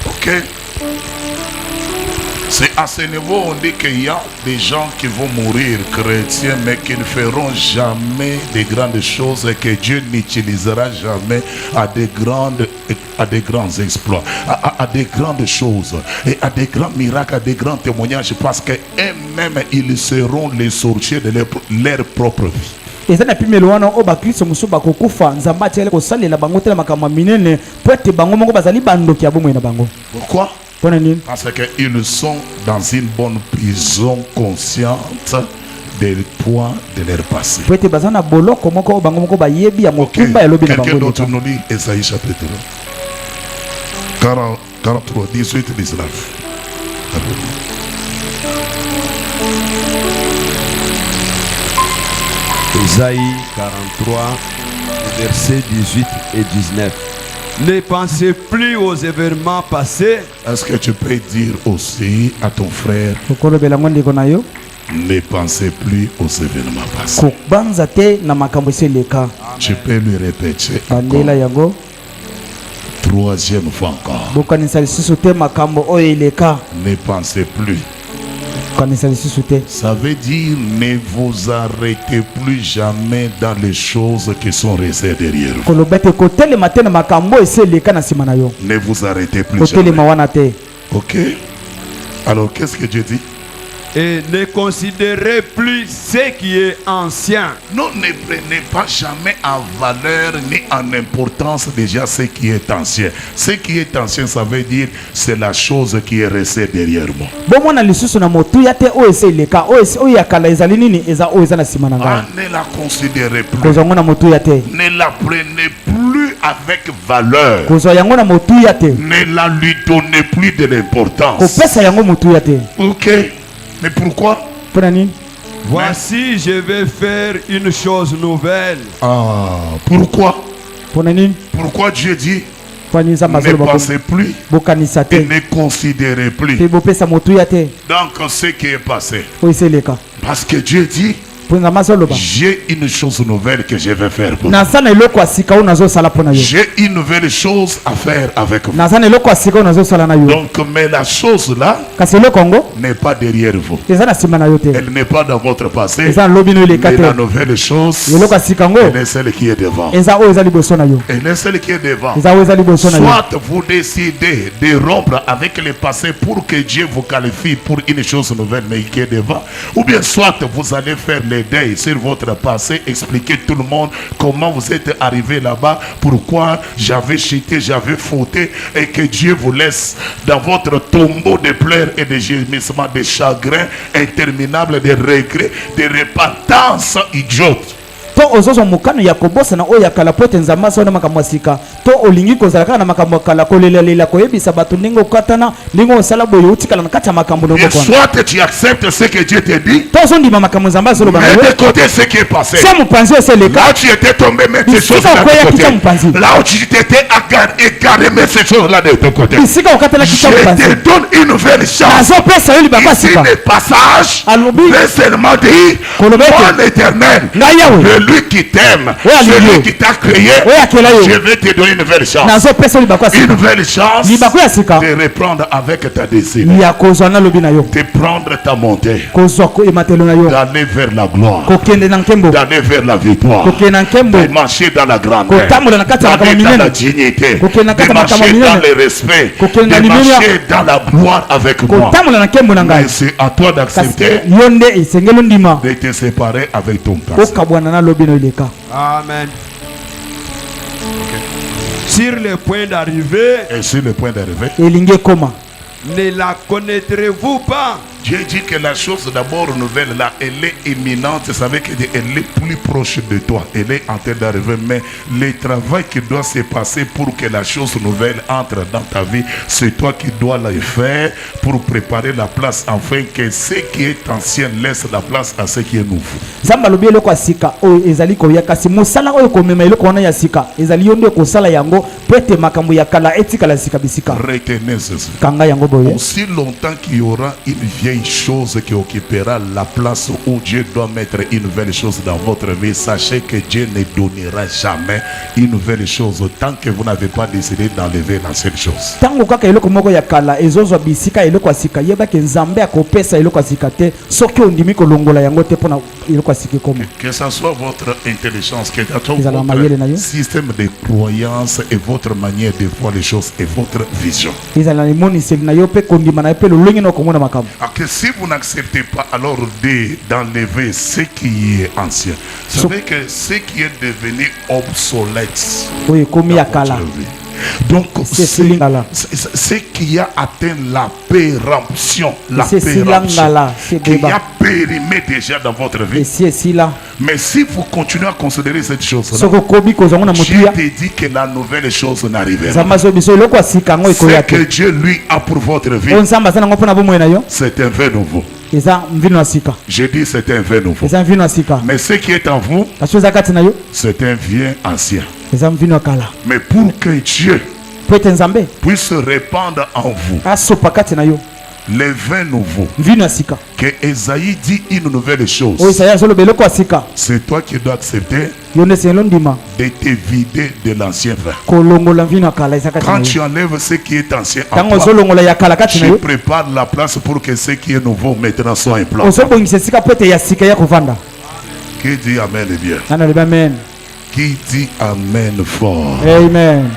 Speaker 2: Ok? C'est à ce niveau on dit qu'il y a des gens qui vont mourir chrétiens mais qui ne feront jamais de grandes choses et que Dieu n'utilisera jamais à des grands exploits, à des grandes choses et à des grands miracles, à des grands témoignages parce qu'eux-mêmes ils seront les sorciers de leur propre vie.
Speaker 3: eza na pimelo wana oyo bakristo mosusu bakokufa nzambe atiali kosalela bango te na makambo ya minene mpo ete bango moko bazali bandoki ya bomoi na bango
Speaker 2: Pourquoi?
Speaker 3: mpona nini
Speaker 2: Parce qu'ils sont dans une bonne prison consciente des points de leur passé.
Speaker 3: mpo ete baza na boloko moko oyo bango moko bayebi ya
Speaker 2: Ok,
Speaker 3: mokumba ya lobi na
Speaker 2: quelqu'un
Speaker 3: bango
Speaker 2: d'autre
Speaker 3: leka
Speaker 2: nous lit Esaïe chapitre 43, 18, 19.
Speaker 4: Ésaïe 43, versets 18 et 19. Ne pensez plus aux événements passés.
Speaker 2: Est-ce que tu peux dire aussi à ton frère,
Speaker 3: okolobela ngo ndeko na yo
Speaker 2: ne pensez plus aux événements passés?
Speaker 3: kobanza te na makambo esi eleka
Speaker 2: Tu peux lui répéter
Speaker 3: bandela
Speaker 2: encore,
Speaker 3: yango
Speaker 2: troisième fois encore.
Speaker 3: bokanisa lisusu te makambo oyo eleka
Speaker 2: Ne pensez plus.
Speaker 3: bokanisa lisusu te
Speaker 2: Ça veut dire ne vous arrêtez plus jamais dans les choses qui sont restées derrière vous.
Speaker 3: koloba ete kotelema te na makambo esi eleka na nsima na yo
Speaker 2: Ne vous arrêtez plus
Speaker 3: kotelema
Speaker 2: jamais.
Speaker 3: wana te
Speaker 2: Ok? Alors qu'est-ce que Dieu dit?
Speaker 4: Et ne considérez plus ce qui est ancien.
Speaker 2: Non, ne prenez pas jamais en valeur ni en importance déjà ce qui est ancien. Ce qui est ancien, ça veut dire c'est la chose qui est restée derrière moi.
Speaker 3: bomona lisusu na motuya te oyo esi eleka oyo ya kala ezali nini eza oyo eza na nsima na
Speaker 2: Ah,
Speaker 3: ngai
Speaker 2: ne la considérez plus.
Speaker 3: kozwa yango na motuya te
Speaker 2: Ne la prenez plus avec valeur.
Speaker 3: kozwa yango na motuya te
Speaker 2: Ne la lui donnez plus de l'importance.
Speaker 3: kopesa yango motuya te
Speaker 2: Ok? Mais pourquoi?
Speaker 3: mpona nini
Speaker 4: Voici, je vais faire une chose nouvelle.
Speaker 2: Ah, pourquoi?
Speaker 3: mpona nini
Speaker 2: Pourquoi Dieu dit
Speaker 3: mpona nini nzambe
Speaker 2: ne
Speaker 3: azoloba
Speaker 2: pensez plus
Speaker 3: bokanisa
Speaker 2: et
Speaker 3: te
Speaker 2: ne considérez plus.
Speaker 3: mpe bopesa motuya te
Speaker 2: Donc ce qui est passé.
Speaker 3: oyo esi eleka
Speaker 2: Parce que Dieu dit,
Speaker 3: mpo nzambe azoloba
Speaker 2: j'ai une chose nouvelle que je vais faire pour vous.
Speaker 3: naza na eloko ya sika oyo nazosala mpona yo
Speaker 2: J'ai une nouvelle chose à faire avec vous.
Speaker 3: naza na eloko ya sika oyo nazosala na yo
Speaker 2: Donc, mais la chose là
Speaker 3: kasi eloko yango
Speaker 2: n'est pas derrière vous.
Speaker 3: eza na nsima na yo te
Speaker 2: Elle n'est pas dans votre passé.
Speaker 3: eza na lobi no eleka
Speaker 2: Mais la
Speaker 3: te
Speaker 2: nouvelle chose,
Speaker 3: eloko ya sika yango
Speaker 2: elle est celle qui est devant.
Speaker 3: eza oyo eza liboso na yo
Speaker 2: Elle est celle qui est devant.
Speaker 3: eza oyo eza liboso na yo
Speaker 2: Soit vous décidez de rompre avec le passé pour que Dieu vous qualifie pour une chose nouvelle mais qui est devant, ou bien soit vous allez faire les deuils sur votre passé, expliquez tout le monde comment vous êtes arrivé là-bas, pourquoi j'avais chuté, j'avais fauté, et que Dieu vous laisse dans votre tombeau de pleurs et de gémissements, de chagrins interminables, de regrets, de repentance idiote.
Speaker 3: to ozozo mukano ya kobosa na oya kala pote nzamba sona makambo sika to olingi kozalaka na makambo kala kolelela koyebisa bato ndingo katana ndingo osala boyo utikala na kati ya makambo ndoko
Speaker 2: Et soit tu acceptes ce que Dieu te dit,
Speaker 3: to zo ndima makambo nzamba solo ba
Speaker 2: mets de côté ce qui est passé.
Speaker 3: sa mupanzi ose leka
Speaker 2: Là où tu étais tombé, mets ces choses là de côté. Là où tu t'étais égaré, mets ces choses là de ton côté.
Speaker 3: bisika okatela kita
Speaker 2: Je
Speaker 3: mupanzi
Speaker 2: te donne une nouvelle chance.
Speaker 3: azo pesa yoli baba
Speaker 2: Ici
Speaker 3: sika
Speaker 2: le passage
Speaker 3: alobi
Speaker 2: veut seulement dire
Speaker 3: Kolobete.
Speaker 2: mon éternel,
Speaker 3: ngayawe
Speaker 2: celui qui t'aime,
Speaker 3: Oui,
Speaker 2: celui
Speaker 3: Dieu.
Speaker 2: qui t'a créé,
Speaker 3: Oui, Akelayo.
Speaker 2: je vais te donner une nouvelle chance.
Speaker 3: nazo pesa yoli baba
Speaker 2: Une
Speaker 3: sika
Speaker 2: nouvelle chance
Speaker 3: libako ya sika
Speaker 2: de reprendre avec ta désir,
Speaker 3: ya kozwa na lobi na yo
Speaker 2: de prendre ta montée,
Speaker 3: kozwa ko ematelo na yo
Speaker 2: d'aller vers la gloire,
Speaker 3: kokende na nkembo
Speaker 2: d'aller vers la victoire,
Speaker 3: kokende na nkembo
Speaker 2: de marcher dans la grandeur,
Speaker 3: kotambola na kati ya makambo
Speaker 2: d'aller dans la
Speaker 3: minene
Speaker 2: dignité,
Speaker 3: Kokende na kati
Speaker 2: de
Speaker 3: ya makambo
Speaker 2: marcher dans
Speaker 3: minene.
Speaker 2: le respect,
Speaker 3: Kokende na
Speaker 2: de
Speaker 3: limenya.
Speaker 2: marcher dans la gloire avec moi.
Speaker 3: kotambola na nkembo na
Speaker 2: Mais
Speaker 3: ngai
Speaker 2: c'est à toi
Speaker 3: kasi
Speaker 2: d'accepter
Speaker 3: yo nde esengeli ndima
Speaker 2: de te séparer avec ton passé.
Speaker 3: okabwana na lobi na ileka
Speaker 4: Amen. Sur le point d'arriver,
Speaker 2: Et sur le point d'arriver,
Speaker 3: elingi ekoma
Speaker 4: ne la connaîtrez-vous pas?
Speaker 2: Dieu dit que la chose d'abord nouvelle là, elle est imminente, ça veut dire qu'elle est plus proche de toi, elle est en train d'arriver, mais le travail qui doit se passer pour que la chose nouvelle entre dans ta vie, c'est toi qui dois le faire pour préparer la place afin que ce qui est ancien laisse la place à ce qui est nouveau.
Speaker 3: nzambe alobi eloko ya sika oyo ezali koya kasi mosala oyo komema eloko wana ya sika ezali yo nde kosala yango po ete makambo ya kala etikala sika bisika
Speaker 2: Retenez ceci.
Speaker 3: kanga yango boye
Speaker 2: Aussi longtemps qu'il y aura une vieille chose qui occupera la place où Dieu doit mettre une nouvelle chose dans votre vie, sachez que Dieu ne donnera jamais une nouvelle chose tant que vous n'avez pas décidé d'enlever l'ancienne chose.
Speaker 3: ntango kaka eloko moko ya kala ezozwa bisika eloko ya sika yebaki nzambe akopesa eloko ya sika te soki ondimi kolongola yango te mpona eloko ya sika ekoma
Speaker 2: Que ce soit votre intelligence, que ce soit
Speaker 3: Ils allont marier
Speaker 2: votre
Speaker 3: les
Speaker 2: système de croyance et votre manière de voir les choses et votre vision.
Speaker 3: ezala na emoniseli na yo mpe kondima na yo mpe lolenge na okomona makambo
Speaker 2: Alors que si vous n'acceptez pas alors d'enlever ce qui est ancien, vous savez que ce qui est devenu obsolète
Speaker 3: oyo ekomi ya
Speaker 2: dans
Speaker 3: kala
Speaker 2: votre vie. Donc
Speaker 3: C'est silingala.
Speaker 2: ce qui a atteint la péremption,
Speaker 3: C'est silingala, c'est
Speaker 2: qui
Speaker 3: débat.
Speaker 2: a périmé déjà dans votre vie.
Speaker 3: esi esila
Speaker 2: Mais si vous continuez à considérer cette chose-là,
Speaker 3: soki okobi kozwa ngo na
Speaker 2: Dieu
Speaker 3: motuya
Speaker 2: te dit que la nouvelle chose n'arrivera
Speaker 3: nzambe
Speaker 2: pas.
Speaker 3: azoyi biso eloko ya sika yango ekoya
Speaker 2: Ce que
Speaker 3: te
Speaker 2: Dieu lui a pour votre vie,
Speaker 3: oyo nzambe aza nango mpona bomoi na yo
Speaker 2: c'est un vin nouveau.
Speaker 3: eza mvino ya sika
Speaker 2: Je dis c'est un vin nouveau.
Speaker 3: eza mvino ya sika
Speaker 2: Mais ce qui est en vous,
Speaker 3: kasi oyo eza kati na yo
Speaker 2: c'est un vin ancien.
Speaker 3: eza mvino ya kala
Speaker 2: Mais pour que Dieu
Speaker 3: po ete nzambe
Speaker 2: puisse se répandre en vous
Speaker 3: asopa kati na yo
Speaker 2: les vins nouveaux,
Speaker 3: mvino ya sika
Speaker 2: que Esaïe dit une nouvelle chose,
Speaker 3: oyo isaya azoloba eloko ya sika
Speaker 2: c'est toi qui dois accepter
Speaker 3: yo nde esengeli ondima
Speaker 2: de te vider de l'ancien vin.
Speaker 3: kolongola mvino ya kala eza kati na
Speaker 2: Quand tu
Speaker 3: yo
Speaker 2: enlèves ce qui est ancien en
Speaker 3: ntango
Speaker 2: toi,
Speaker 3: ozolongola ya kala kati na
Speaker 2: tu
Speaker 3: yo
Speaker 2: prépares la place pour que ce qui est nouveau maintenant soit un plan.
Speaker 3: ozobongisa esika po ete ya sika ya kovanda
Speaker 2: Qui dit Amen est bien?
Speaker 3: nani alobi amen
Speaker 2: Qui dit Amen fort?
Speaker 3: amen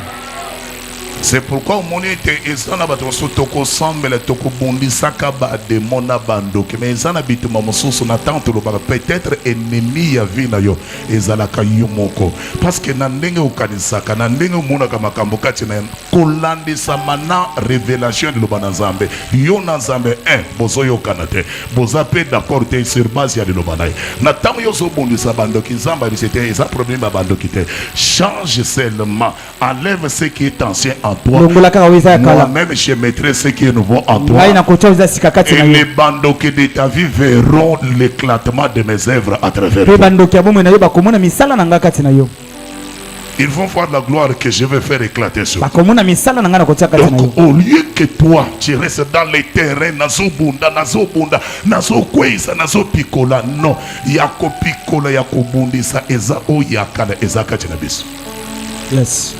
Speaker 2: C'est pourquoi mon était ezana bato toko semble toko bondisaka ba demona bandoki mais ezana bituma mosusu na tante lo peut-être ennemi ya vie na yo ezalaka yo moko parce que na ndenge okanisaka na ndenge omonaka makambo kati na kolandisama na révélation de loba na nzambe yo na nzambe bozoyokana te boza pe d'accord te sur base ya liloba na ye na ntango yo ozobondisa bandoki nzambe alisi te eza problème ya bandoki te change seulement enlève ce qui est ancien en toi.
Speaker 3: longola kaka oyo eza ya kala
Speaker 2: Moi-même, je mettrai ce qui est nouveau en toi.
Speaker 3: ngai nakotia oyo eza sika kati
Speaker 2: Et
Speaker 3: na
Speaker 2: les
Speaker 3: yo
Speaker 2: bandoki de ta vie verront l'éclatement de mes œuvres à travers
Speaker 3: mpe
Speaker 2: toi.
Speaker 3: bandoki ya bomoi na yo bakomona misala na ngai kati na yo
Speaker 2: Ils vont voir la gloire que je vais faire éclater sur toi.
Speaker 3: bakomona misala na ngai nakotia kati na yo
Speaker 2: Donc, au lieu que toi, tu restes dans les terrains, nazo kweza, nazo pikola, non. Yako pikola, yako bundisa, eza o yakala, eza kati na biso.
Speaker 3: yes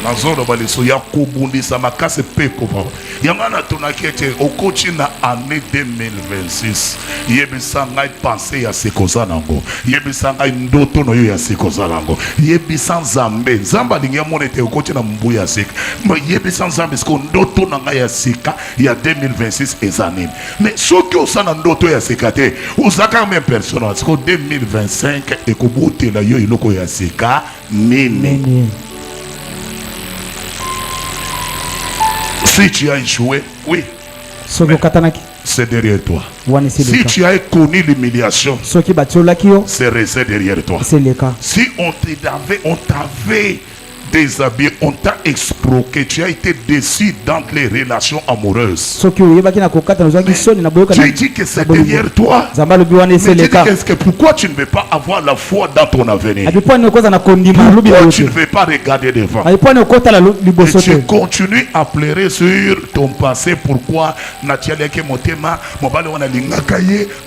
Speaker 2: nazolo baliso ya kobundisa makase pe kova yangana tunakete okochi na année 2026 yebisa ngai pensée ya sekoza nango yebisa ngai ndoto no yo ya sekoza nango yebisa nzambe nzamba lingia monete okochi na mbu ya sika yebisa nzambe sko ndoto na ngai ya sika ya 2026 ezanini mais soki osana ndoto ya sika te ozaka même personnage sko 2025 ekobotela yo iloko ya sika nini. Si tu as échoué, oui, c'est derrière toi. Si tu as connu l'humiliation, c'est resté derrière toi. Si on t'avait déshabillé, on t'a escroqué, tu as été déçu dans les relations amoureuses. Tu dis que c'est derrière toi. Mais pourquoi tu ne veux pas avoir la foi dans ton avenir? Pourquoi tu ne veux pas regarder devant? Et tu continues à pleurer sur ton passé. Pourquoi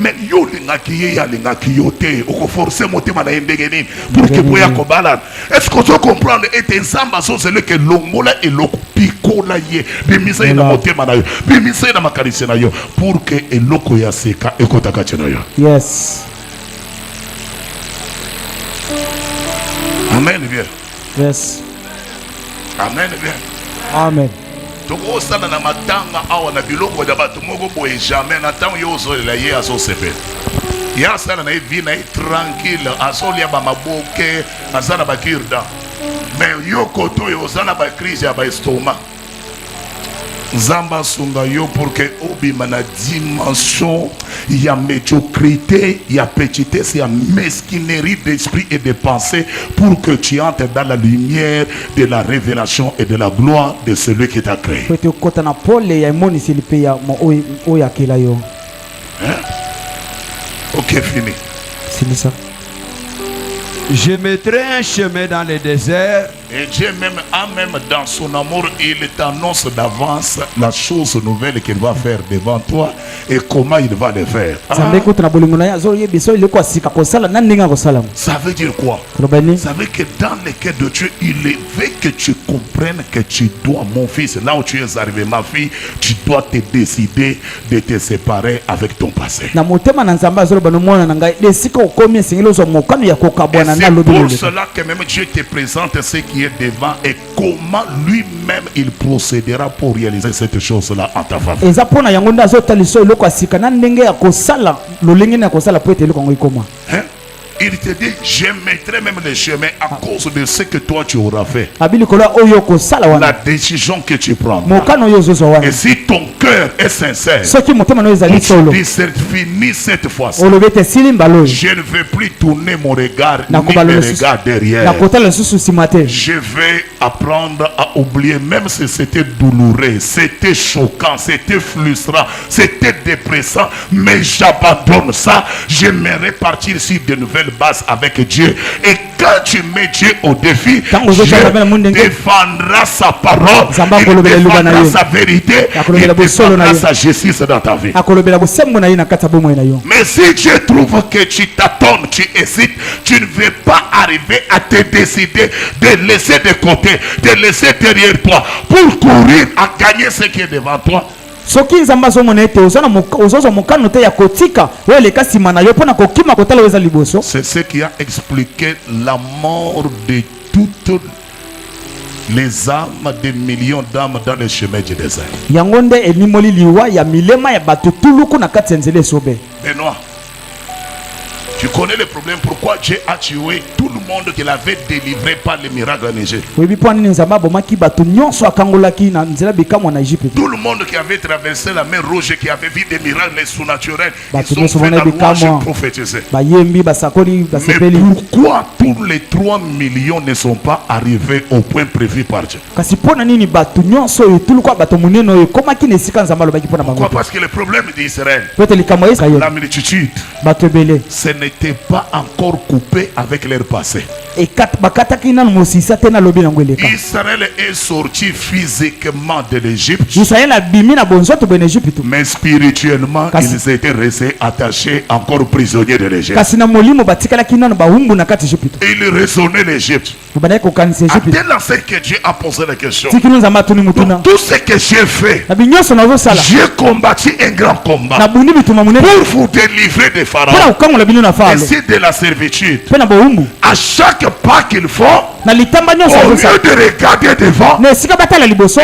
Speaker 2: mais yo lingaki ya lingaki yote oko forcer motema na endengeni pour que boya ko balade. Est-ce que tu comprends? Nzamba so c'est le que longola et loko pikola ye bimisa ina motema na yo bimisa ina makarisi na yo pour que eloko ya seka ekotaka tena yo.
Speaker 3: Yes.
Speaker 2: Amen bien.
Speaker 3: Yes.
Speaker 2: Amen bien.
Speaker 3: Amen.
Speaker 2: Toko sana na matanga awa na biloko da bato moko boye jamais na tango yo zo la ye aso sepe. Ya sana na vie na tranquille aso lia ba maboke azana bakirda. Mais yo koto yo zana ba crise ya ba estomac. Zamba sunga yo pour que obima na dimension ya médiocrité, ya petitesse, ya mesquinerie d'esprit et de pensée pour que tu entres dans la lumière de la révélation et de la gloire de celui qui t'a créé. Hein? Ok, fini.
Speaker 3: C'est ça.
Speaker 4: Je mettrai un chemin dans le désert.
Speaker 2: Et Dieu même dans son amour, il t'annonce d'avance la chose nouvelle qu'il va faire devant toi et comment il va le faire. Ça veut dire quoi? Ça veut que dans le cœur de Dieu, il veut que tu comprennes que tu dois, mon fils, là où tu es arrivé, ma fille, tu dois te décider de te séparer avec ton passé. C'est pour cela que même Dieu te présente ce qui est devant et comment lui-même il procédera pour réaliser cette chose-là en ta faveur. Hein? Il te dit, je mettrai même les chemins à cause de ce que toi tu auras fait. La décision que tu prends. Et si ton cœur est sincère, tu dis c'est fini cette fois-ci. Je ne vais plus tourner mon regard ni mes regards derrière. Je vais apprendre à oublier, même si c'était douloureux, c'était choquant, c'était frustrant, c'était dépressant, mais j'abandonne ça. J'aimerais partir sur de nouvelles bases avec Dieu. Et quand tu mets Dieu au défi, Dieu défendra sa parole, il défendra sa vérité, il défendra sa justice dans ta vie. Mais si Dieu trouve que tu t'attends, tu hésites, tu ne veux pas arriver à te décider de laisser de côté, de laisser derrière toi pour courir à gagner ce qui est devant toi.
Speaker 3: C'est
Speaker 2: ce qui a expliqué la mort de toutes les âmes, des millions d'âmes dans le chemin du désert. Benoît, tu connais le problème pourquoi Dieu a tué tout le monde qu'il avait délivré par les miracles en Égypte. Tout le monde qui avait traversé la mer Rouge et qui avait vu des miracles surnaturels, ils ont fait la louange et prophétisé. Mais pourquoi tous les 3 millions ne sont pas arrivés au point prévu par Dieu? Pourquoi? Parce que le problème d'Israël, la multitude, ce n'est n'étaient pas encore coupés avec leur passé.
Speaker 3: bakataki nanu mosisa te na lobi nango eleka.
Speaker 2: Israël est sorti physiquement de l'Égypte,
Speaker 3: Israël abimi na bonzoto bene Egypte,
Speaker 2: mais spirituellement, ils étaient restés attachés, encore prisonniers de l'Égypte.
Speaker 3: kasi na molimo batikalaki nanu bahumbu na kati Egypte.
Speaker 2: Ils raisonnaient l'Égypte.
Speaker 3: Badai kokanisa Egypte.
Speaker 2: Dès ce que Dieu a posé la question,
Speaker 3: Tikinu nzamba tuni mutuna.
Speaker 2: tout ce que j'ai fait,
Speaker 3: Na binyoso nazo sala.
Speaker 2: j'ai combattu un grand combat
Speaker 3: Na bundi bituma munene.
Speaker 2: pour vous délivrer des
Speaker 3: Pona
Speaker 2: pharaons
Speaker 3: ukangola bino na falo.
Speaker 2: ainsi de la servitude.
Speaker 3: Pena bahumbu.
Speaker 2: À chaque pas qu'ils font,
Speaker 3: Na litamba nyonso
Speaker 2: au
Speaker 3: nazo
Speaker 2: lieu
Speaker 3: sala.
Speaker 2: de regarder devant,
Speaker 3: Na esika batala liboso.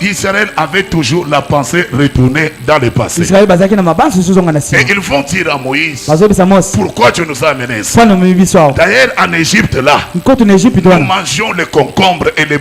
Speaker 2: Israël avait toujours la pensée retournée dans le passé.
Speaker 3: Israël bazaki na mabansu suzonga na
Speaker 2: Et
Speaker 3: sima.
Speaker 2: ils vont dire à Moïse,
Speaker 3: Bazo bisa Mose.
Speaker 2: pourquoi tu nous as amenés ici?
Speaker 3: Pona mbibiso awo.
Speaker 2: D'ailleurs, en Égypte, là,
Speaker 3: Nkoto na Egypte
Speaker 2: nous
Speaker 3: wana.
Speaker 2: mangeons les concombres et les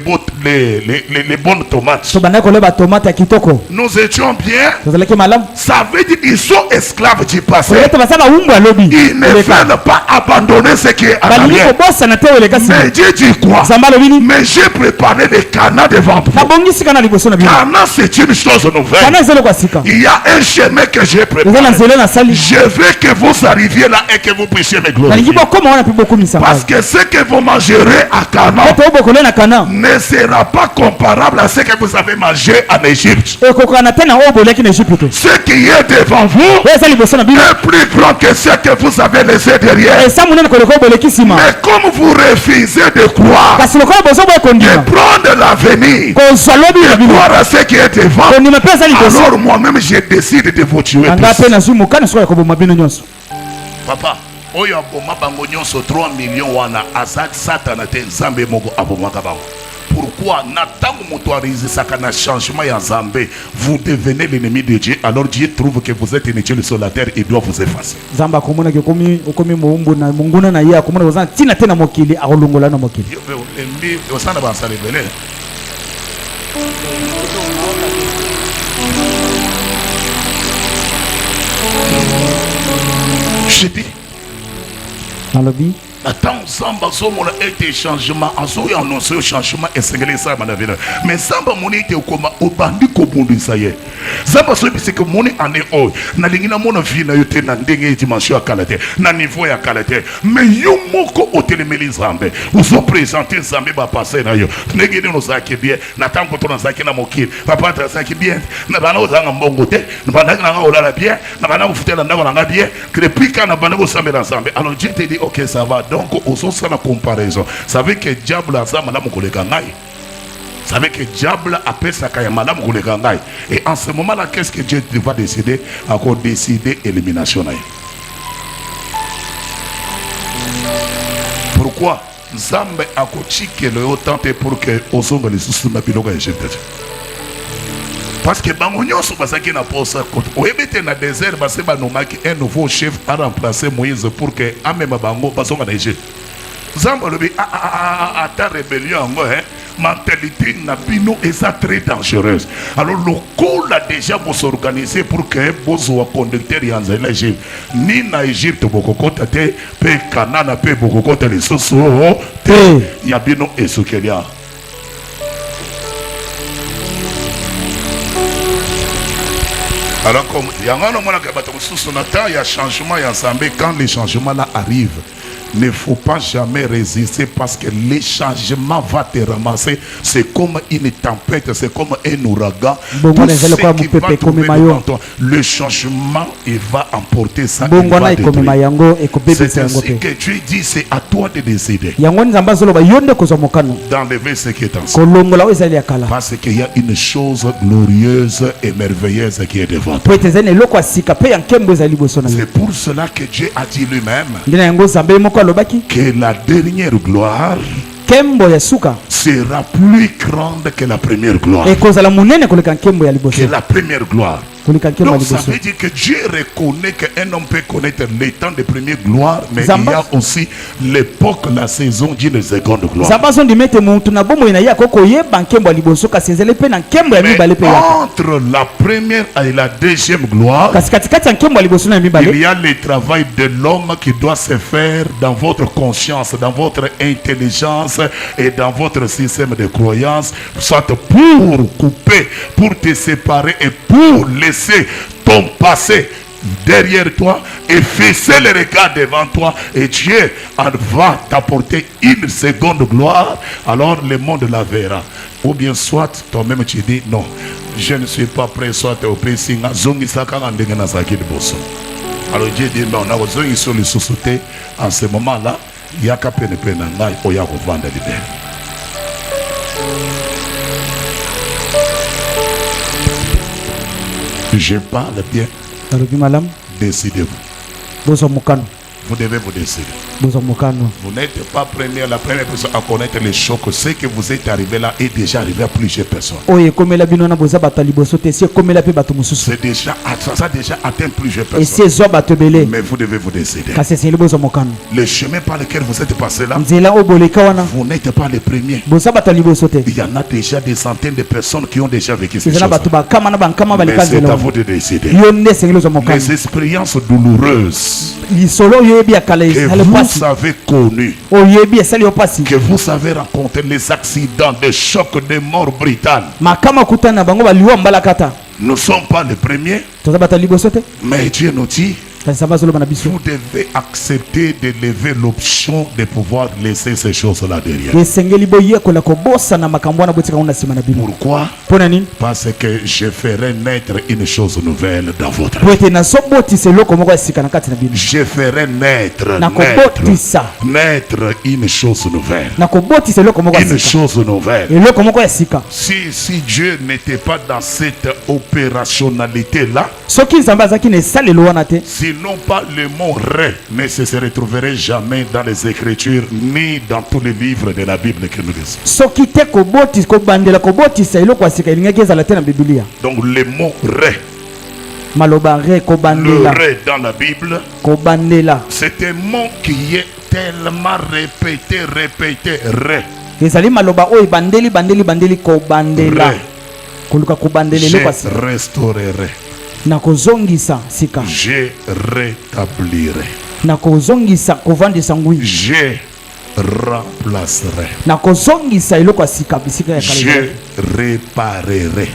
Speaker 2: bonnes tomates.
Speaker 3: To bandako leba tomate ya kitoko.
Speaker 2: Nous étions bien.
Speaker 3: Tozalaki malamu.
Speaker 2: Ça veut dire qu'ils sont esclaves du passé.
Speaker 3: Olete basaba umbu alobi.
Speaker 2: Ils ne veulent pas abandonner ce qui est en
Speaker 3: Balingi
Speaker 2: arrière.
Speaker 3: kobosa na te eleka sima.
Speaker 2: Mais Dieu dit quoi?
Speaker 3: Zamba lobini.
Speaker 2: Mais j'ai préparé les canards devant vous.
Speaker 3: Na bongisi kana liboso na bino.
Speaker 2: Canaan, c'est une chose nouvelle.
Speaker 3: Kana zelo kwa sika.
Speaker 2: Il y a un chemin que j'ai
Speaker 3: Eza
Speaker 2: préparé.
Speaker 3: na zelo na sali.
Speaker 2: Je veux que vous arriviez là et que vous puissiez me
Speaker 3: Nalingi
Speaker 2: glorifier.
Speaker 3: bokoma wana pe bokomi sanga.
Speaker 2: Parce que ce que vous mangerez à Canaan
Speaker 3: Ete obokole na kana.
Speaker 2: ne sera pas comparable à ce que vous avez mangé en Égypte.
Speaker 3: Ekokana tena oboleki na Egypte.
Speaker 2: Ce qui est devant vous
Speaker 3: Eza liboso na bino.
Speaker 2: est plus grand que ce que vous avez laissé derrière.
Speaker 3: Esa munene koleko oboleki sima.
Speaker 2: Mais comme vous refusez de croire,
Speaker 3: Kasi lokola boso boye
Speaker 2: de
Speaker 3: kondima.
Speaker 2: prendre l'avenir,
Speaker 3: Kozwa lobi na
Speaker 2: de
Speaker 3: bino.
Speaker 2: croire à ce qui est devant,
Speaker 3: Kondima pe eza liboso.
Speaker 2: alors moi-même je décide de vous tuer
Speaker 3: Anga
Speaker 2: tous.
Speaker 3: pe na zumu kana soka koboma bino nyonso.
Speaker 2: Papa, oyo aboma bango nyonso 3 millions wana azaki satana te nzambe moko abomaka bango. Pourquoi na tango moto arizisaka na changement ya nzambe, vous devenez l'ennemi de Dieu, alors Dieu trouve que vous êtes inutile sur la terre et doit vous effacer.
Speaker 3: Zamba komona ke okomi moumbu na munguna na ye akomona kozana tina te na mokili akolongola na mokili.
Speaker 2: Yo ve olembi osana bansala ebele. Je dis,
Speaker 3: Nalobi.
Speaker 2: attends, Samba Zomona était changement, Azoya annoncé changement et singlé ça, madame. Mais Samba Moni était au coma, au bandit Kobundi, ça y est. Samba Sobi, c'est que Moni en est haut. Nalingina Mona vie na yote, na dengue dimension à Kalate, na niveau à Kalate. Mais Yomoko au téléméli Zambe, où sont présentés Zambe, va passer na yo. Negede nos zaki bien, n'attend que ton zaki na mokil, papa zaki bien, n'a pas nos zanga mbongote, n'a pas n'a olala bien, n'a pas n'a foutu la n'a bien, que depuis quand n'a pas n'a Zambe dans Zambe. Alors Dieu te dit, ok, ça va. Donc, au sens de la comparaison, ça veut que diable a ça, madame Kolekangai. Ça veut que diable a fait ça, madame Kolekangai. Et en ce moment-là, qu'est-ce que Dieu va décider? Encore décider élimination. Pourquoi? Zambe a coaché le autant pour que au son de l'Issus n'a pas eu. Parce que Bangonyo sont basaki na posa côté. Oebete na désert basé banomaki un nouveau chef a remplacé Moïse pour que amema bango basonga na Égypte. Zamba lobi a ta rébellion ngo mentalité na bino est très dangereuse. Alors le coup a déjà pour s'organiser pour que bozo conducteur yanza l'Égypte. Ni na Égypte bokokota te pe Canaan pe bokokota les soso te ya bino esukelia. Alors comme il y a un changement, quand les changements là arrivent, ne faut pas jamais résister parce que le changement va te ramasser. C'est comme une tempête, c'est comme un ouragan. Tout ce qui va tomber devant toi, le changement, il va emporter ça. C'est ainsi que Dieu dit, c'est à toi de décider d'enlever ce qui est en soi. Parce qu'il y a une chose glorieuse et merveilleuse qui est devant toi. C'est pour cela que Dieu a dit lui-même que la dernière gloire sera plus grande que la première gloire. Que la première gloire. Donc ça veut dire que Dieu reconnaît qu'un homme peut connaître les temps de première gloire, mais il y a aussi l'époque, la saison d'une seconde gloire. Mais entre la première et la deuxième gloire, il y a le travail de l'homme qui doit se faire dans votre conscience, dans votre intelligence et dans votre système de croyance, soit pour couper, pour te séparer et pour laisser ton passé derrière toi et fixer le regard devant toi, et Dieu va t'apporter une seconde gloire. Alors le monde la verra. Ou bien soit toi-même tu dis non, je ne suis pas prêt, soit au pressing. Alors Dieu dit non, on a besoin de sur le sous-sauté. En ce moment-là, il y a qu'à peine il y a revendre l'hiver. Je parle bien. Décidez-vous. Vous devez vous décider. Vous n'êtes pas la première personne à connaître les chocs. Ce que vous êtes arrivé là est déjà arrivé à plusieurs personnes. C'est déjà, ça a déjà atteint plusieurs personnes. Mais vous devez vous décider. Le chemin par lequel vous êtes passé là, vous n'êtes pas les premiers. Il y en a déjà des centaines de personnes qui ont déjà vécu ces choses. Mais c'est à vous de décider. Les expériences douloureuses que vous avez connu, que vous avez rencontré, les accidents, des chocs, des morts brutales. Nous ne sommes pas les premiers, mais Dieu nous dit, vous devez accepter de lever l'option de pouvoir laisser ces choses-là derrière. Pourquoi? Parce que je ferai naître une chose nouvelle dans votre vie. Je ferai naître une chose nouvelle. Une chose nouvelle. Si Dieu n'était pas dans cette opérationnalité-là, sinon pas le mot ré ne se retrouverait jamais dans les Écritures ni dans tous les livres de la Bible que nous lisons. Donc le mot ré, le ré dans la Bible, c'est un mot qui est tellement répété, ré. Je restaurerai. Je rétablirai. Je remplacerai. Je réparerai.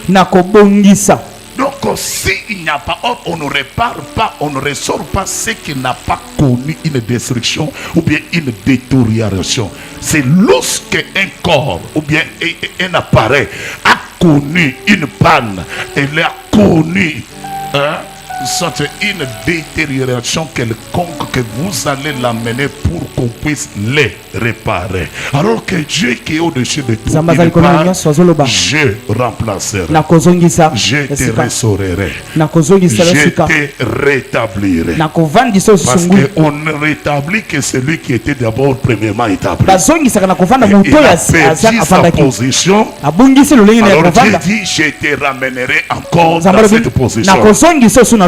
Speaker 2: Donc s'il n'y a pas, on ne répare pas, on ne ressort pas ce qui n'a pas connu une destruction ou bien une détérioration. C'est lorsque un corps ou bien un appareil a connu une panne, elle a connu soit une détérioration quelconque, que vous allez l'amener pour qu'on puisse les réparer. Alors que Dieu qui est au-dessus de tout, je remplacerai, je te restaurerai, je te rétablirai. Parce qu'on ne rétablit que celui qui était d'abord premièrement établi. Il a perdu sa position. Alors Dieu dit, je te ramènerai encore dans cette position.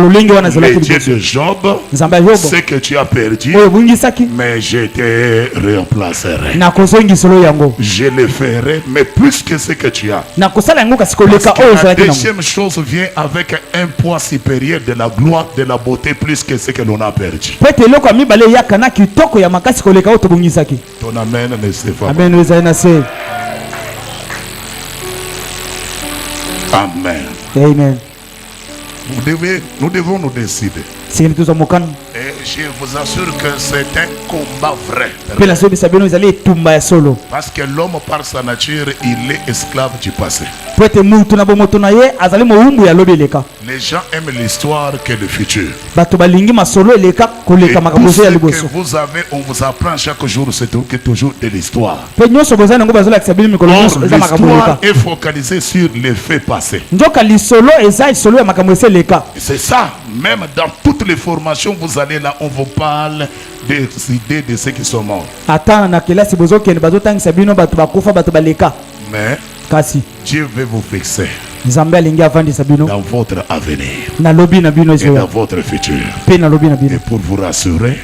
Speaker 2: Le Dieu de Job, ce que tu as perdu, mais je te remplacerai. Je le ferai, mais plus que ce que tu as. Parce que la deuxième chose vient avec un poids supérieur de la gloire, de la beauté, plus que ce que l'on a perdu. Ton amen ne se fait pas. Amen.
Speaker 3: Amen.
Speaker 2: Nous devons nous décider. Et je vous assure que c'est un combat vrai. Parce que l'homme par sa nature, il est esclave du passé. Les gens aiment l'histoire que le futur. Et tout ce que vous avez, on vous apprend chaque jour, c'est toujours de l'histoire. L'histoire est focalisée sur les faits passés. C'est ça, même dans toutes les formations, vous allez là, on vous parle des idées de ceux qui sont morts. Mais Dieu veut vous fixer dans votre avenir et dans votre futur. Et pour vous rassurer,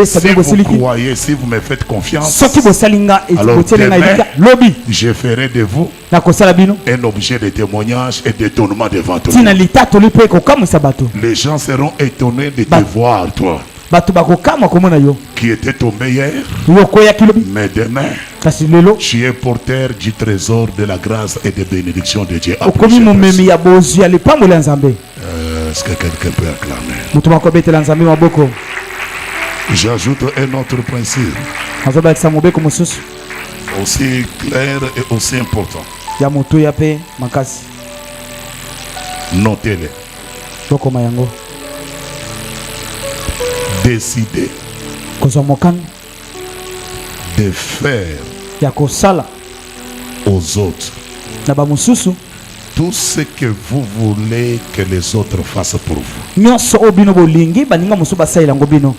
Speaker 2: si vous croyez, si vous me faites confiance, alors demain, je ferai de vous un objet de témoignage et d'étonnement devant tout le monde. Les gens seront étonnés de te voir, toi qui était tombé hier, mais demain tu es porteur du trésor de la grâce et des bénédictions de Dieu. Est-ce que quelqu'un peut acclamer?
Speaker 3: mutu makobetela nzambe maboko.
Speaker 2: J'ajoute un autre principe,
Speaker 3: Azobakisa mobeko mosusu
Speaker 2: aussi clair et aussi important.
Speaker 3: ya mutu ya pe makasi.
Speaker 2: Notez-le.
Speaker 3: Tokoma yango.
Speaker 2: Décidez
Speaker 3: Kozwa mokano
Speaker 2: de faire
Speaker 3: ya kosala
Speaker 2: aux autres
Speaker 3: na bamosusu
Speaker 2: tout ce que vous voulez que les autres fassent pour vous.
Speaker 3: nyonso oyo bino bolingi baninga mosusu basalela yango bino.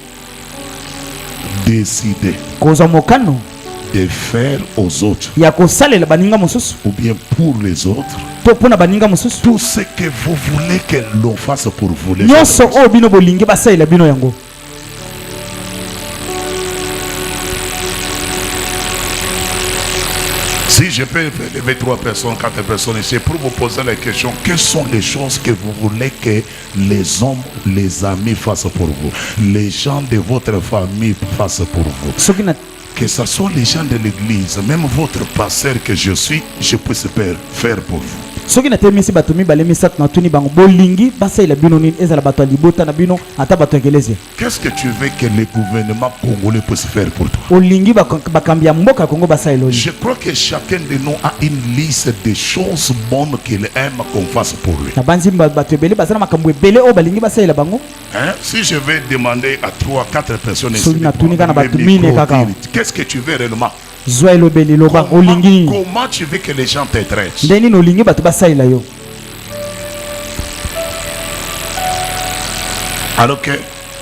Speaker 2: Décidez
Speaker 3: Kozwa mokano
Speaker 2: de faire aux autres
Speaker 3: ya kosalela baninga mosusu
Speaker 2: ou bien pour les autres
Speaker 3: to mpona baninga mosusu
Speaker 2: tout ce que vous voulez que l'on fasse pour vous. Les
Speaker 3: nyonso
Speaker 2: autres.
Speaker 3: oyo bino bolingi basalela bino yango.
Speaker 2: Si je peux lever 3 personnes, 4 personnes ici pour vous poser la question, quelles sont les choses que vous voulez que les hommes, les amis fassent pour vous, les gens de votre famille fassent pour vous,
Speaker 3: soki na
Speaker 2: que ce soit les gens de l'église, même votre pasteur que je suis, je puisse faire pour vous.
Speaker 3: soki natemisi bato mibale misato natuni bango bolingi basalela bino nini ezala bato ya libota na bino ata bato ya eklezia.
Speaker 2: Qu'est-ce que tu veux que le gouvernement congolais puisse faire pour toi?
Speaker 3: olingi bakambi ya mboka ya kongo basalela oli.
Speaker 2: Je crois que chacun de nous a une liste de choses bonnes qu'il aime qu'on fasse pour lui.
Speaker 3: na banzi bato ebele baza na makambo ebele oyo balingi basalela bango.
Speaker 2: Hein? Si je vais demander à 3, 4 personnes ici,
Speaker 3: Soki na tuni kana bato
Speaker 2: le
Speaker 3: mine
Speaker 2: micro,
Speaker 3: kaka.
Speaker 2: qu'est-ce que tu veux réellement?
Speaker 3: zwa elobeli loba olingi nini
Speaker 2: Comment tu veux que les gens te traitent?
Speaker 3: nde nini olingi bato basalela yo.
Speaker 2: Alors que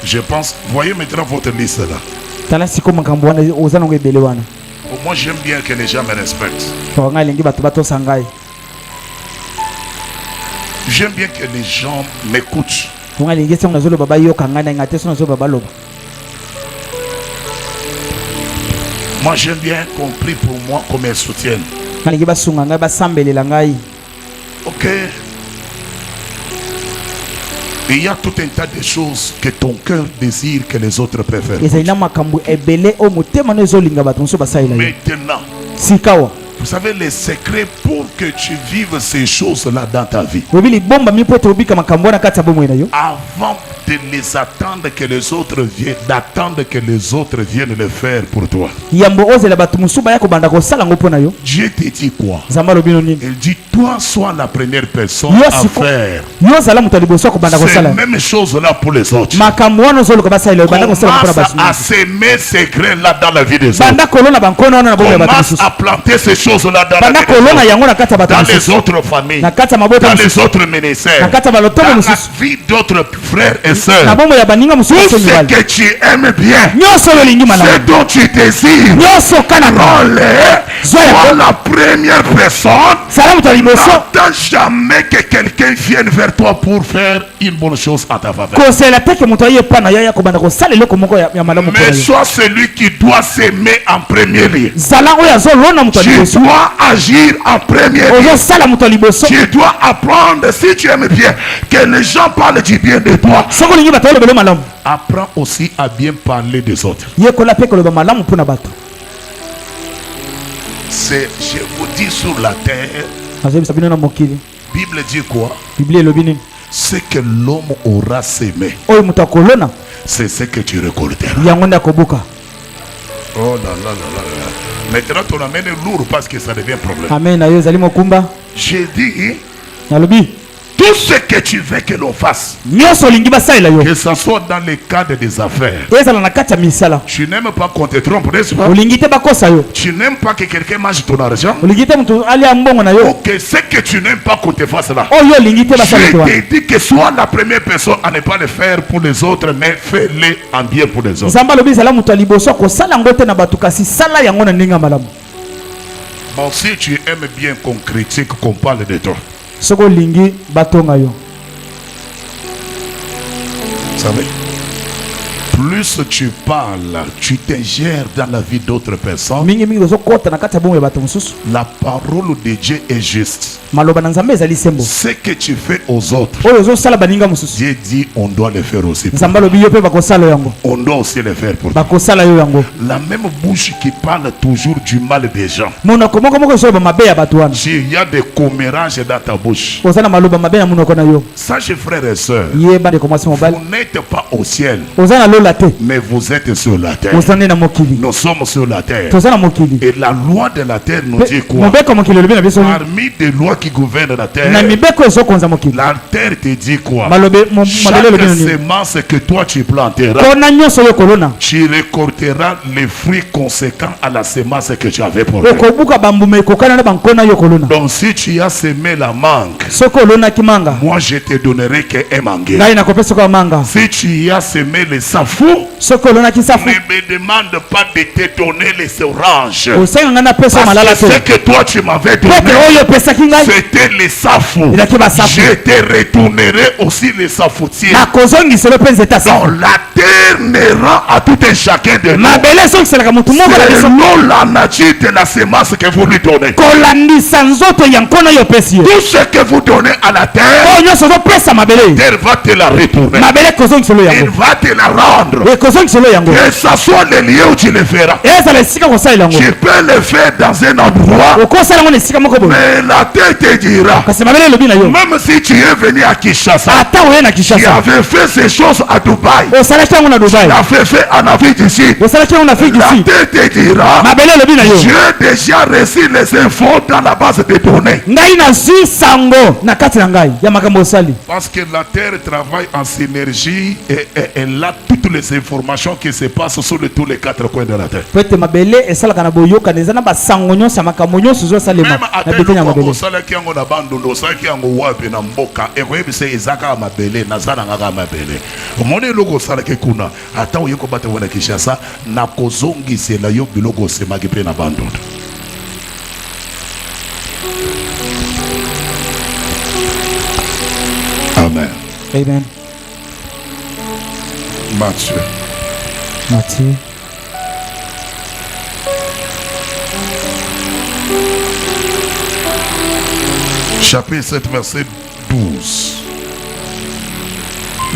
Speaker 2: je pense, voyez maintenant votre liste là.
Speaker 3: tala siko makambo wana oza nango ebele wana.
Speaker 2: Moi j'aime bien que les gens me respectent.
Speaker 3: to ngai elingi bato batosa ngai.
Speaker 2: J'aime bien que les gens m'écoutent.
Speaker 3: to ngai elingi ntango nazoloba bayoka ngai na ngai te so nazoloba baloba.
Speaker 2: Moi j'aime bien qu'on prie pour moi, qu'on me soutienne.
Speaker 3: ngai elingi basunga ngai basambelela ngai.
Speaker 2: Ok. Il y a tout un tas de choses que ton cœur désire que les autres peuvent faire.
Speaker 3: ezali na makambo ebele oyo motema no ezolinga bato mosusu basalela yo.
Speaker 2: Maintenant,
Speaker 3: sikawa
Speaker 2: vous savez les secrets pour que tu vives ces choses-là dans ta vie.
Speaker 3: oyebi libomba mi mpo ete obika makambo wana kati ya bomoi na yo.
Speaker 2: Avant de les attendre que les autres viennent, d'attendre que les autres viennent le faire pour toi.
Speaker 3: yambo ozela bato mosusu baya kobanda kosala yango mpo na yo.
Speaker 2: Dieu te dit quoi?
Speaker 3: nzambe alobi no nini.
Speaker 2: Il dit, toi sois la première personne
Speaker 3: Yo
Speaker 2: à
Speaker 3: siko-
Speaker 2: faire.
Speaker 3: yo ozala moto ya liboso ya kobanda
Speaker 2: C'est
Speaker 3: kosala
Speaker 2: la même chose là pour les autres.
Speaker 3: makambo wana ozoluka basalela yo banda kosala mpona
Speaker 2: Commence
Speaker 3: bato
Speaker 2: à
Speaker 3: mosusu.
Speaker 2: s'aimer ces grains-là dans la vie des autres.
Speaker 3: banda kolona bankono wana na bomoi ya bato
Speaker 2: Commence
Speaker 3: mosusu.
Speaker 2: à planter ces choses-là dans la
Speaker 3: banda
Speaker 2: vie des
Speaker 3: kolona
Speaker 2: autres.
Speaker 3: yango na kati ya bato
Speaker 2: Dans les
Speaker 3: mosusu.
Speaker 2: autres familles,
Speaker 3: na kati ya mabota
Speaker 2: dans
Speaker 3: mosusu.
Speaker 2: les autres ministères,
Speaker 3: na kati ya balotomo
Speaker 2: dans la
Speaker 3: mosusu.
Speaker 2: vie d'autres frères et
Speaker 3: na
Speaker 2: sœurs.
Speaker 3: bomoi ya baninga mosusu
Speaker 2: Tout
Speaker 3: so
Speaker 2: ce
Speaker 3: mibali.
Speaker 2: que tu aimes bien,
Speaker 3: nyonso oyo olingi
Speaker 2: ce
Speaker 3: malamu
Speaker 2: dont tu désires,
Speaker 3: nyonso okanaka
Speaker 2: prends-les, sois la première personne.
Speaker 3: sala moto ya liboso
Speaker 2: N'attends jamais que quelqu'un vienne vers toi pour faire une bonne chose à ta faveur.
Speaker 3: kosalela te ke moto aye epa na yo ya kobanda kosala eloko moko ya malamu mpo na
Speaker 2: Mais
Speaker 3: yo.
Speaker 2: sois celui qui doit s'aimer en premier lieu.
Speaker 3: zala oyo azolona moto ya
Speaker 2: Tu
Speaker 3: liboso
Speaker 2: dois agir en premier lieu.
Speaker 3: ozosala moto ya liboso.
Speaker 2: Tu dois apprendre, si tu aimes bien, que les gens parlent du bien de toi.
Speaker 3: soki olingi bato olobela malamu
Speaker 2: Apprends aussi à bien parler des autres.
Speaker 3: yekola mpe koloba malamu mpo na bato.
Speaker 2: C'est, je vous dis, sur la terre,
Speaker 3: azoyebisa bino na mokili
Speaker 2: Bible dit quoi?
Speaker 3: biblia elobi nini.
Speaker 2: Ce que l'homme aura semé,
Speaker 3: oyo moto akolona
Speaker 2: c'est ce que tu récolteras.
Speaker 3: yango nde akobuka.
Speaker 2: Oh là là là là là. Maintenant, ton amène est lourd parce que ça devient problème.
Speaker 3: amen na yo ezali mokumba.
Speaker 2: J'ai dit,
Speaker 3: nalobi
Speaker 2: tout ce que tu veux que l'on fasse,
Speaker 3: nyonso olingi basalela yo
Speaker 2: que ce soit dans le cadre des affaires,
Speaker 3: ezala na kati ya misala.
Speaker 2: tu n'aimes pas qu'on te trompe, n'est-ce pas?
Speaker 3: olingi te bakosa yo
Speaker 2: Tu n'aimes pas que quelqu'un mange ton argent.
Speaker 3: olingi te moto alia mbongo na yo
Speaker 2: Ok, ce que tu n'aimes pas qu'on te fasse là.
Speaker 3: oyo olingi te basala te
Speaker 2: Je
Speaker 3: wana.
Speaker 2: t'ai dit que sois la première personne à ne pas le faire pour les autres, mais fais-le en bien pour les autres.
Speaker 3: nzambe alobi ezala moto ya liboso akosala yango te na bato kasi sala yango na ndenge ya malamu.
Speaker 2: Bon, si tu aimes bien qu'on critique, qu'on parle de toi,
Speaker 3: soki olingi batonga yo
Speaker 2: vous savez, plus tu parles, tu t'ingères dans la vie d'autres personnes.
Speaker 3: mingi mingi ozokota na kati ya bomo ya bato mosusu.
Speaker 2: La parole de Dieu est juste.
Speaker 3: Maloba na Nzambe ezali sembo.
Speaker 2: Ce que tu fais aux autres,
Speaker 3: Oyo ozosala baninga mosusu.
Speaker 2: Dieu dit on doit le faire aussi.
Speaker 3: Nzambe alobi yo pe bakosala yango.
Speaker 2: On doit aussi le faire pour toi.
Speaker 3: Bakosala yo yango.
Speaker 2: La même bouche qui parle toujours du mal des gens.
Speaker 3: Monoko moko so ba mabe ya bato wana.
Speaker 2: Il y a des commérages dans ta bouche.
Speaker 3: Ozana maloba mabe na monoko na yo.
Speaker 2: Sachez frères et sœurs,
Speaker 3: Yeba de commencer mobile.
Speaker 2: vous n'êtes pas au ciel,
Speaker 3: Ozana lola te.
Speaker 2: mais vous êtes sur la terre.
Speaker 3: Ozana na mokili.
Speaker 2: Nous sommes sur la terre.
Speaker 3: Tozana mokili.
Speaker 2: Et la loi de la terre nous dit quoi?
Speaker 3: Mobeko mokili lobi na biso.
Speaker 2: Parmi des lois qui gouvernent la terre,
Speaker 3: Na mibeko ezokonza mokili.
Speaker 2: la terre te dit quoi?
Speaker 3: Malobe mabele lobi
Speaker 2: Chaque
Speaker 3: na ni.
Speaker 2: semence que toi tu planteras,
Speaker 3: Kona nyonso yo kolona.
Speaker 2: tu récolteras les fruits conséquents à la semence que tu avais portée.
Speaker 3: Okobuka bambume ekokana na bankona yo kolona.
Speaker 2: Donc si tu as semé la mangue,
Speaker 3: Soko olona kimanga.
Speaker 2: moi je te donnerai qu'un mangue.
Speaker 3: Ngai nakopesa kwa manga.
Speaker 2: Si tu as semé les safou,
Speaker 3: Soko olona kisafu.
Speaker 2: ne me demande pas de te donner les oranges.
Speaker 3: Osenga ngana pesa
Speaker 2: Parce
Speaker 3: malala
Speaker 2: que ce
Speaker 3: te.
Speaker 2: que toi tu m'avais
Speaker 3: Pote
Speaker 2: donné,
Speaker 3: oyo pesa kingai.
Speaker 2: c'était les safou.
Speaker 3: Il a qui va safou.
Speaker 2: Je te retournerai aussi les safoutiers.
Speaker 3: Na kozongiselo pe nzeta sa.
Speaker 2: Donc la terre ne rend à tout un chacun de nous
Speaker 3: Mabele songiselaka mutu moko na biso.
Speaker 2: selon la nature de la semence que vous lui donnez.
Speaker 3: Kolandisa nzoto ya nkona yo pesi yo.
Speaker 2: Tout ce que vous donnez à la terre,
Speaker 3: Oyo nyonso ozopesa mabele.
Speaker 2: la terre va te la retourner.
Speaker 3: Mabele kozongiselo
Speaker 2: Il
Speaker 3: yango.
Speaker 2: va te la rendre.
Speaker 3: Kozongiselo yango.
Speaker 2: Que ce soit le lieu où tu le feras.
Speaker 3: Ezala esika kosalela yango.
Speaker 2: Tu peux le faire dans un endroit,
Speaker 3: Okosala yango na esika moko boye.
Speaker 2: mais la terre te dira,
Speaker 3: Kasi mabele elobi na yo.
Speaker 2: même si tu es venu à Kinshasa,
Speaker 3: Ata oye na
Speaker 2: tu
Speaker 3: Kinshasa.
Speaker 2: avais fait ces choses à Dubaï,
Speaker 3: Osalaki yango na Dubai.
Speaker 2: tu l'avais fait en Afrique d'ici,
Speaker 3: Osalaki yango na Afrique
Speaker 2: la
Speaker 3: d'ici.
Speaker 2: terre te dira,
Speaker 3: Mabele elobi na yo.
Speaker 2: j'ai déjà reçu les infos dans la base de données.
Speaker 3: Ngai nazwi sango na kati na ngai ya makambo osali.
Speaker 2: Parce que la terre travaille en synergie et elle a toutes les informations qui se passent sur tous les quatre coins de la terre.
Speaker 3: Po ete mabele esalaka na boyokani eza na basango nyonso ya makambo nyonso ezosalema
Speaker 2: Même
Speaker 3: na biteni ya
Speaker 2: atteindre
Speaker 3: mabele.
Speaker 2: osalaki yango na bandondo osalaki yango wapi na mboka ekoyebisa eza kaka mabele nazalanga kaka mabele omoni eloko osalaki kuna ata oye kobata wana Kinshasa na kozongisela yo biloko osemaki mpe na bandondo. Amen.
Speaker 3: Amen.
Speaker 2: Matthieu
Speaker 3: Matthieu
Speaker 2: chapitre 7 verset 12.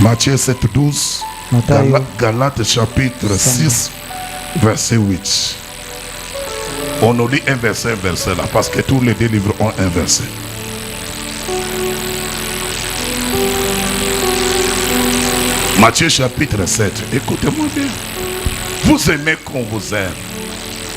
Speaker 2: Matthieu 7 12.
Speaker 3: Matthieu.
Speaker 2: Galates chapitre 6 verset 8. On nous lit un verset là parce que tous les deux livres ont un verset. Matthieu chapitre 7. Écoutez-moi bien. Vous aimez qu'on vous aime.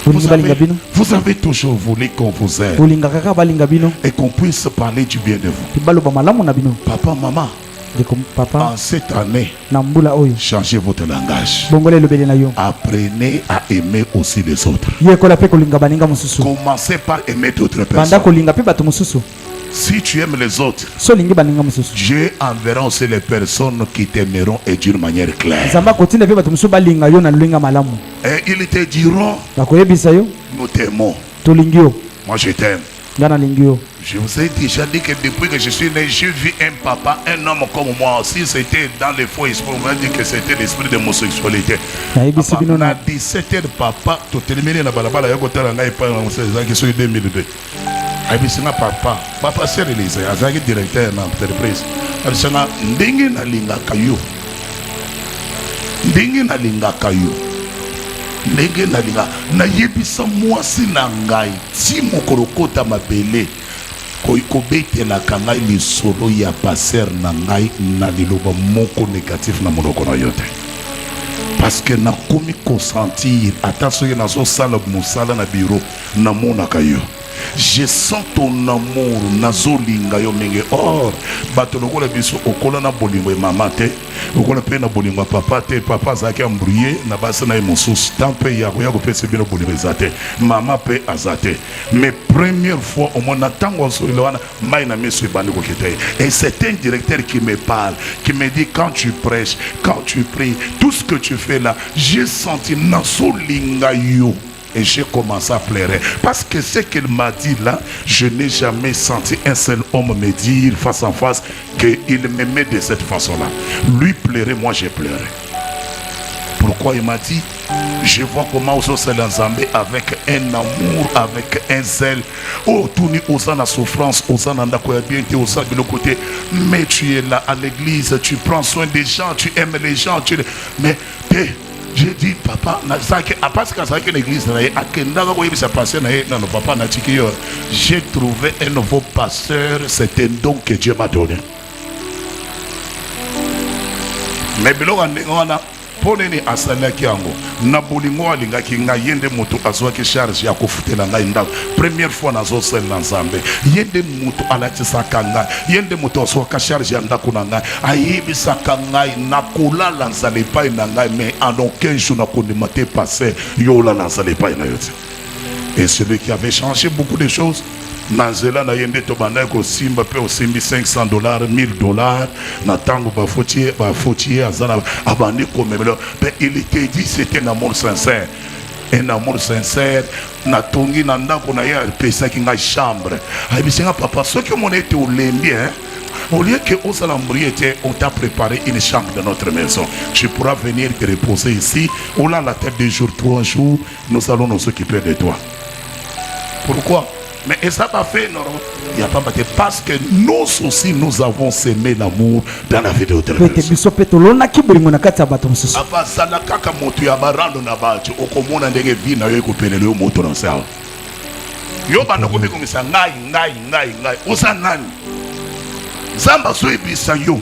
Speaker 3: Bolingi balinga bino.
Speaker 2: Vous avez toujours voulu qu'on vous aime
Speaker 3: Bolinga kaka balinga bino.
Speaker 2: et qu'on puisse parler du bien de vous.
Speaker 3: Tibaloba malamu na bino.
Speaker 2: Papa, maman,
Speaker 3: Ndeko papa
Speaker 2: en cette année,
Speaker 3: na mbula oyo.
Speaker 2: changez votre langage.
Speaker 3: Bongola elobeli na yo.
Speaker 2: Apprenez à aimer aussi les autres.
Speaker 3: Yekola pe kolinga baninga mosusu.
Speaker 2: Commencez par aimer d'autres
Speaker 3: Banda
Speaker 2: personnes.
Speaker 3: kolinga pe bato mosusu.
Speaker 2: Si tu aimes les autres,
Speaker 3: So lingi baninga mosusu.
Speaker 2: Dieu enverra aussi les personnes qui t'aimeront et d'une manière claire.
Speaker 3: Nzamba kotinda pe bato mosusu balinga yo na lulinga malamu.
Speaker 2: Et ils te diront,
Speaker 3: Bakoyebisa yo
Speaker 2: nous t'aimons.
Speaker 3: tolingi yo.
Speaker 2: Moi je t'aime.
Speaker 3: Nga na lingi yo.
Speaker 2: Je vous ai déjà dit que depuis que je suis né, j'ai vu un papa, un homme comme moi. Si c'était dans les faux esprits, on va dire que c'était l'esprit d'homosexualité.
Speaker 3: Nayebisi bino
Speaker 2: Na
Speaker 3: na
Speaker 2: 17 heures, papa, tu terminé na balabala, yako tala ngai pa na mseza qui sont 2002. Abisinga papa c'est réalisé, azaki directeur na entreprise. Abisinga ndenge na lingaka yo. Ndenge na lingaka yo. Ndenge na linga na yebisa mwasi na ngai ti mokolo kota mabele kobetelaka ngai lisolo ya paser na ngai na liloba moko négatif na monoko na yo te parce que nakomi kosentir ata soki nazosala mosala na biro namonaka yo. Je sens ton amour nazolinga yo mingi. Or bato lokola biso okola na bolingo mama te okola pe na bolingo papa te papa azaki ambrouillé na basi na ye mosusu tant pe ya kopesa bino bolingo eza te mama pe aza te mais première fois au moins na ntango azolela wana mai na miso ebandi kokita ye. Et c'est un directeur qui me parle qui me dit quand tu prêches, quand tu pries, tout ce que tu fais là, j'ai senti nazolinga yo. Et j'ai commencé à pleurer. Parce que ce qu'il m'a dit là, je n'ai jamais senti un seul homme me dire face en face qu'il m'aimait de cette façon-là. Lui pleurait, moi j'ai pleuré. Pourquoi il m'a dit, je vois comment on se l'ensemble avec un amour, avec un zèle. Oh, tout ni aux la souffrance, aux en bien, tu es aux de l'autre côté. Mais tu es là à l'église, tu prends soin des gens, tu aimes les gens. Mais j'ai dit, papa, parce que l'église, j'ai trouvé un nouveau pasteur, c'est un don que Dieu m'a donné. Mais on a poneni asalaki yango na bolingo alingaki nga yende moto azwaki charge ya kofutela ngai ndako première fois nazosala nzambe yende moto alatisaka ngai yende moto azwaka charge ya ndako na ngai ayebisaka ngai nakolala nzala epai na ngai mais en aucun jour nakondima te passé yolala nzala epai na yo te. Et celui qui avait changé beaucoup de choses Nanzela na yende to banda ko simba pe osimbi $500 $1000 na tango ba fotier azana abandi ko memelo mais il était dit c'était un amour sincère, un amour sincère na tongi na ndako na ya pesa ki nga chambre abisinga papa ce que mon était au lendi hein. Au lieu que au salambriété, on t'a préparé une chambre dans notre maison. Tu pourras venir te reposer ici. On a la tête des jours, 3 jours. Nous allons nous occuper de toi. Pourquoi? Mais ça va faire non, il n'y a pas battu parce que nous aussi nous avons semé l'amour dans la vie de notre personne. Apa sana kaka moto ya barando na bacho okomona ndenge vi na yo kopelele yo moto na sawa. Yo bana ko bikongisa ngai osa nani. Zamba so ebisa yo.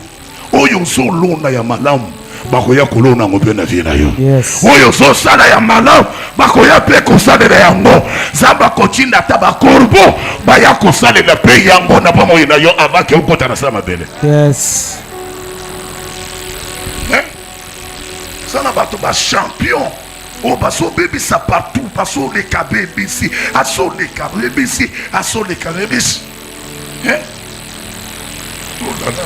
Speaker 2: Oyo so lona ya malamu. Bakoya kolona ngope na vie na yo.
Speaker 3: Yes.
Speaker 2: Oyo so sala ya malamu bakoya pe kosalela yango. Zamba kotinda taba korbo baya kosalela pe yango na pamoja na yo avake ukota na sama bele.
Speaker 3: Yes.
Speaker 2: Sana bato ba champion. Oh baso baby ça partout baso les kabebisi aso les kabebisi aso les kabebisi. Hein? Oh là là.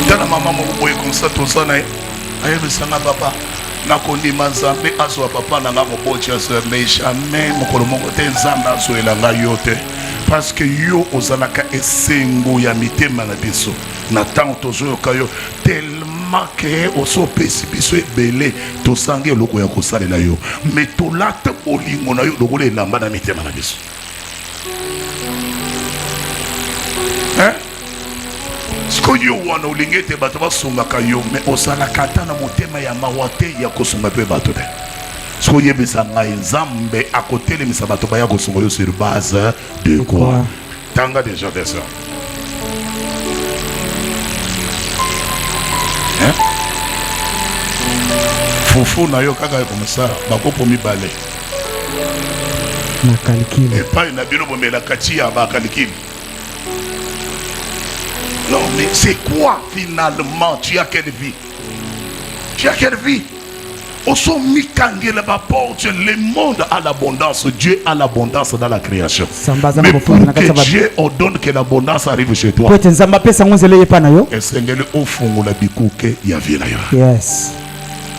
Speaker 2: Dans la maman m'a comme ça tout ça nae aye bisanga papa na kondima nzambe azwa papa na nga mobochi aso mais jamais mokolo moko te nzambe aso elanga yo te parce que yo ozalaka esengo ya mitema na biso na tango tozoyoka yo tellement que oso pesi biso ebele tosangi eloko ya kosalela yo mais tolata bolingo na yo lokola elamba na mitema na biso. Hein? Skoyo wana ulingete bato basungaka yo mais osalaka ta na motema ya mawate ya kosunga pe bato te. Skoye bisanga nzambe akotelemisa bato baya kosunga yo sur base de quoi? Tanga déjà de ça. Hein? Fufu na yo kaka comme ça bakopo mibale.
Speaker 3: Na kalikini.
Speaker 2: Et pas na bino bomela kati ya ba kalikini. Non, mais c'est quoi finalement? Tu as quelle vie? Tu as quelle vie? Au son mikangele porte le monde à l'abondance. Dieu a l'abondance dans la création. Mais pour que Dieu ordonne que l'abondance arrive chez toi. Et c'est au fond la bikuke ya vie na yo.
Speaker 3: Yes.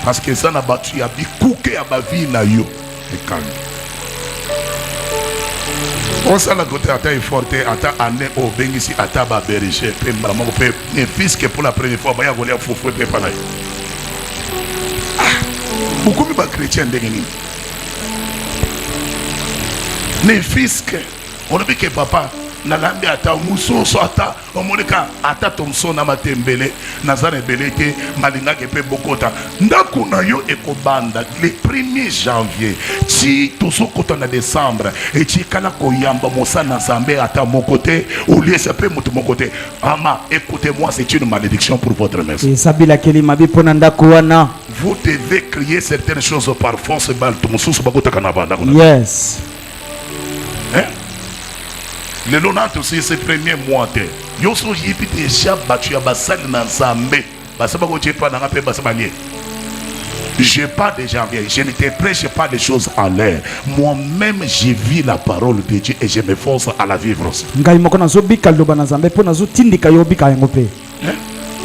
Speaker 2: Parce que ça n'a battu ya bikuke ya ba vie na yo. Et calme. On s'en a côté à taille forte, à ta année au Bengisi, à ta berger, et fils que pour la première fois, il y a volé à Foufou et Panaï. Beaucoup de chrétiens de Guinée. Les fils que, on a vu que papa, nalambi ata musoso ata omoneka ata tomso na matembele nazane belete malinga kepe bokota ndako na yo ekobanda le 1er janvier si tosokota na décembre et ti kana koyamba mosana nzambe ata mokote au lieu ça peut moto mokote ama écoutez-moi c'est une malédiction pour votre maison.
Speaker 3: Sabila kelima bipona ndako wana.
Speaker 2: Vous devez crier certaines choses par force balto musoso bakota kana banda.
Speaker 3: Yes.
Speaker 2: Hein? Le lonat aussi ces premiers mois de yoso yipi déjà battu à basal na nzambe basaba ko pas na ngape basaba lié. Je parle de janvier, je ne te prêche pas des choses en l'air. Moi-même j'ai vu la parole de Dieu et je m'efforce à la vivre aussi.
Speaker 3: Ngai moko na zo bika loba na nzambe po na zo tindika yo bika yango pe.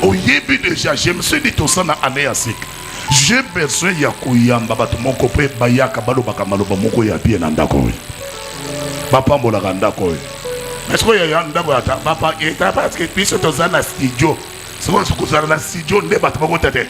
Speaker 2: Au yibi déjà je me suis dit tout ça na année asik. J'ai besoin ya kuyamba bato moko pe bayaka baloba kamaloba moko ya bien na ndako. Bapambola ndako. Est-ce qu'il y a un d'abord papa et parce que puis c'est dans un studio. C'est quoi ce que ça dans studio ne bat pas côté.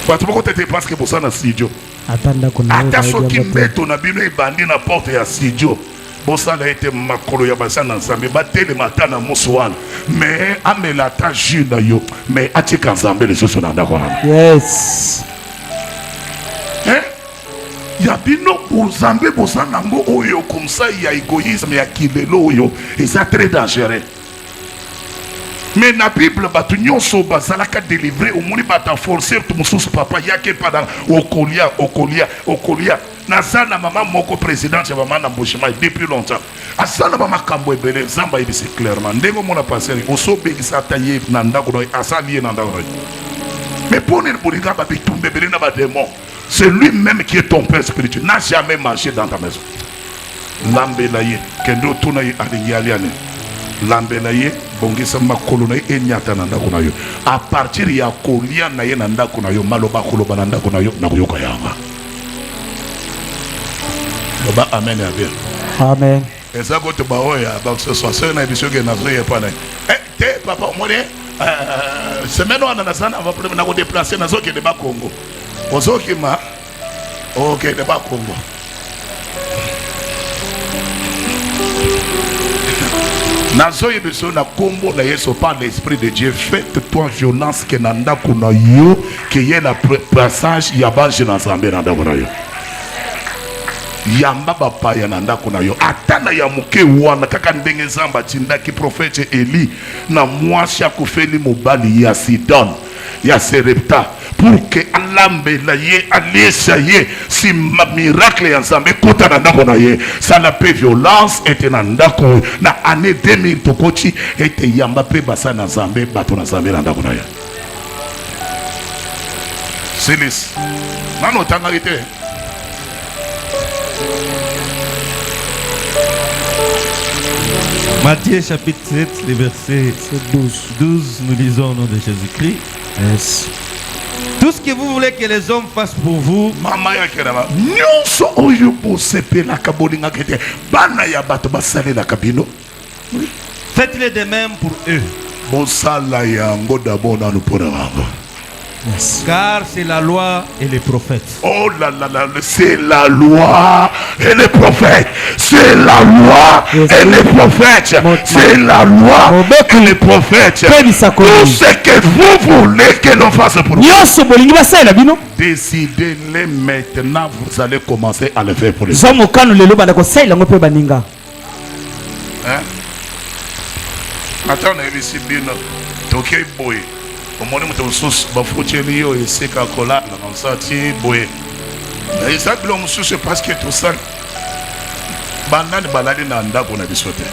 Speaker 2: Bat pas côté parce que pour ça dans studio.
Speaker 3: Atanda kuna
Speaker 2: Attention qui met ton Bible bandi na porte ya studio. Bon ça a été makolo ya basa na nzambe batele matana muswan. Mais amela ta jina yo mais atika nzambe les autres na ndako.
Speaker 3: Yes.
Speaker 2: Ya bino bozambe bozanango oyo comme ça il y a égoïsme ya kilelo oyo et ça très dangereux. Mais na Bible batu nyonso bazalaka délivrer au moni bata forcer tout mususu papa yake pada okolia nazana maman moko président ya maman na Mboshima depuis longtemps asana mama kambo ebele zamba ibi c'est clairement ndengo mona passer osobe isataye na ndako no asali na ndako. Mais pour ne bolinga ba bitumbe bele na ba démon. C'est lui-même qui est ton père spirituel. N'a jamais marché dans ta maison. Lambelaye, kendo tunaye alinyaliane. Lambelaye, bongisa makolo na enyata na ndako na yo. À partir ya kolia na ye na ndako na yo, maloba koloba na ndako na yo na kuyoka yanga. Baba amen ya bien.
Speaker 3: Amen.
Speaker 2: Eza ko to ba oya ba ce soit ça na biso ke na zo ye pa na. Te papa mone semaine wana na sana va na ko déplacer na zo ke de ba Congo. Ozokima ok de ba Congo. Nazoye beso na kombo na Yesu par l'esprit de Dieu faites-toi violence que nanda kuna yo que y ait la passage ya bange na nzambe na ndako na yo. Yamba bapa ya nanda kuna yo atana ya muke wana kaka ndenge nzamba tindaki prophète Eli na mwasi akufeli mobali ya Sidon ya Serepta pour que alambe la ye alisa ye si miracle ya nzambe kota na ndako na ye ça la paix violence était na ndako na année 2000 tokoti était yamba pe basa na nzambe bato na nzambe na ndako na ye Silis nano tangarite
Speaker 5: Matthieu chapitre 7, les versets 12, nous lisons au nom de Jésus-Christ.
Speaker 3: Yes.
Speaker 5: Tout ce que vous voulez que les hommes fassent pour vous,
Speaker 2: mama ya keraba nyonso oyo bosepela kabolinga kete bana ya bato basalela kabino
Speaker 5: faites-le de même pour eux.
Speaker 2: bosala yango d'abord na lupona wango.
Speaker 3: Yes.
Speaker 5: Car c'est la loi et les prophètes.
Speaker 2: Oh là là là, c'est la loi et les prophètes. C'est la loi et les prophètes. C'est la loi et les prophètes. Tout ce que vous voulez que l'on fasse pour vous. Décidez-les maintenant, vous allez commencer à le faire pour les autres. Hein? Attends, ici, bien, toké boy. Au moment où tu as bafoucheli yo eseka kola na msati boye na isablo mususu parce que tout ça banani balali na ndako na biso te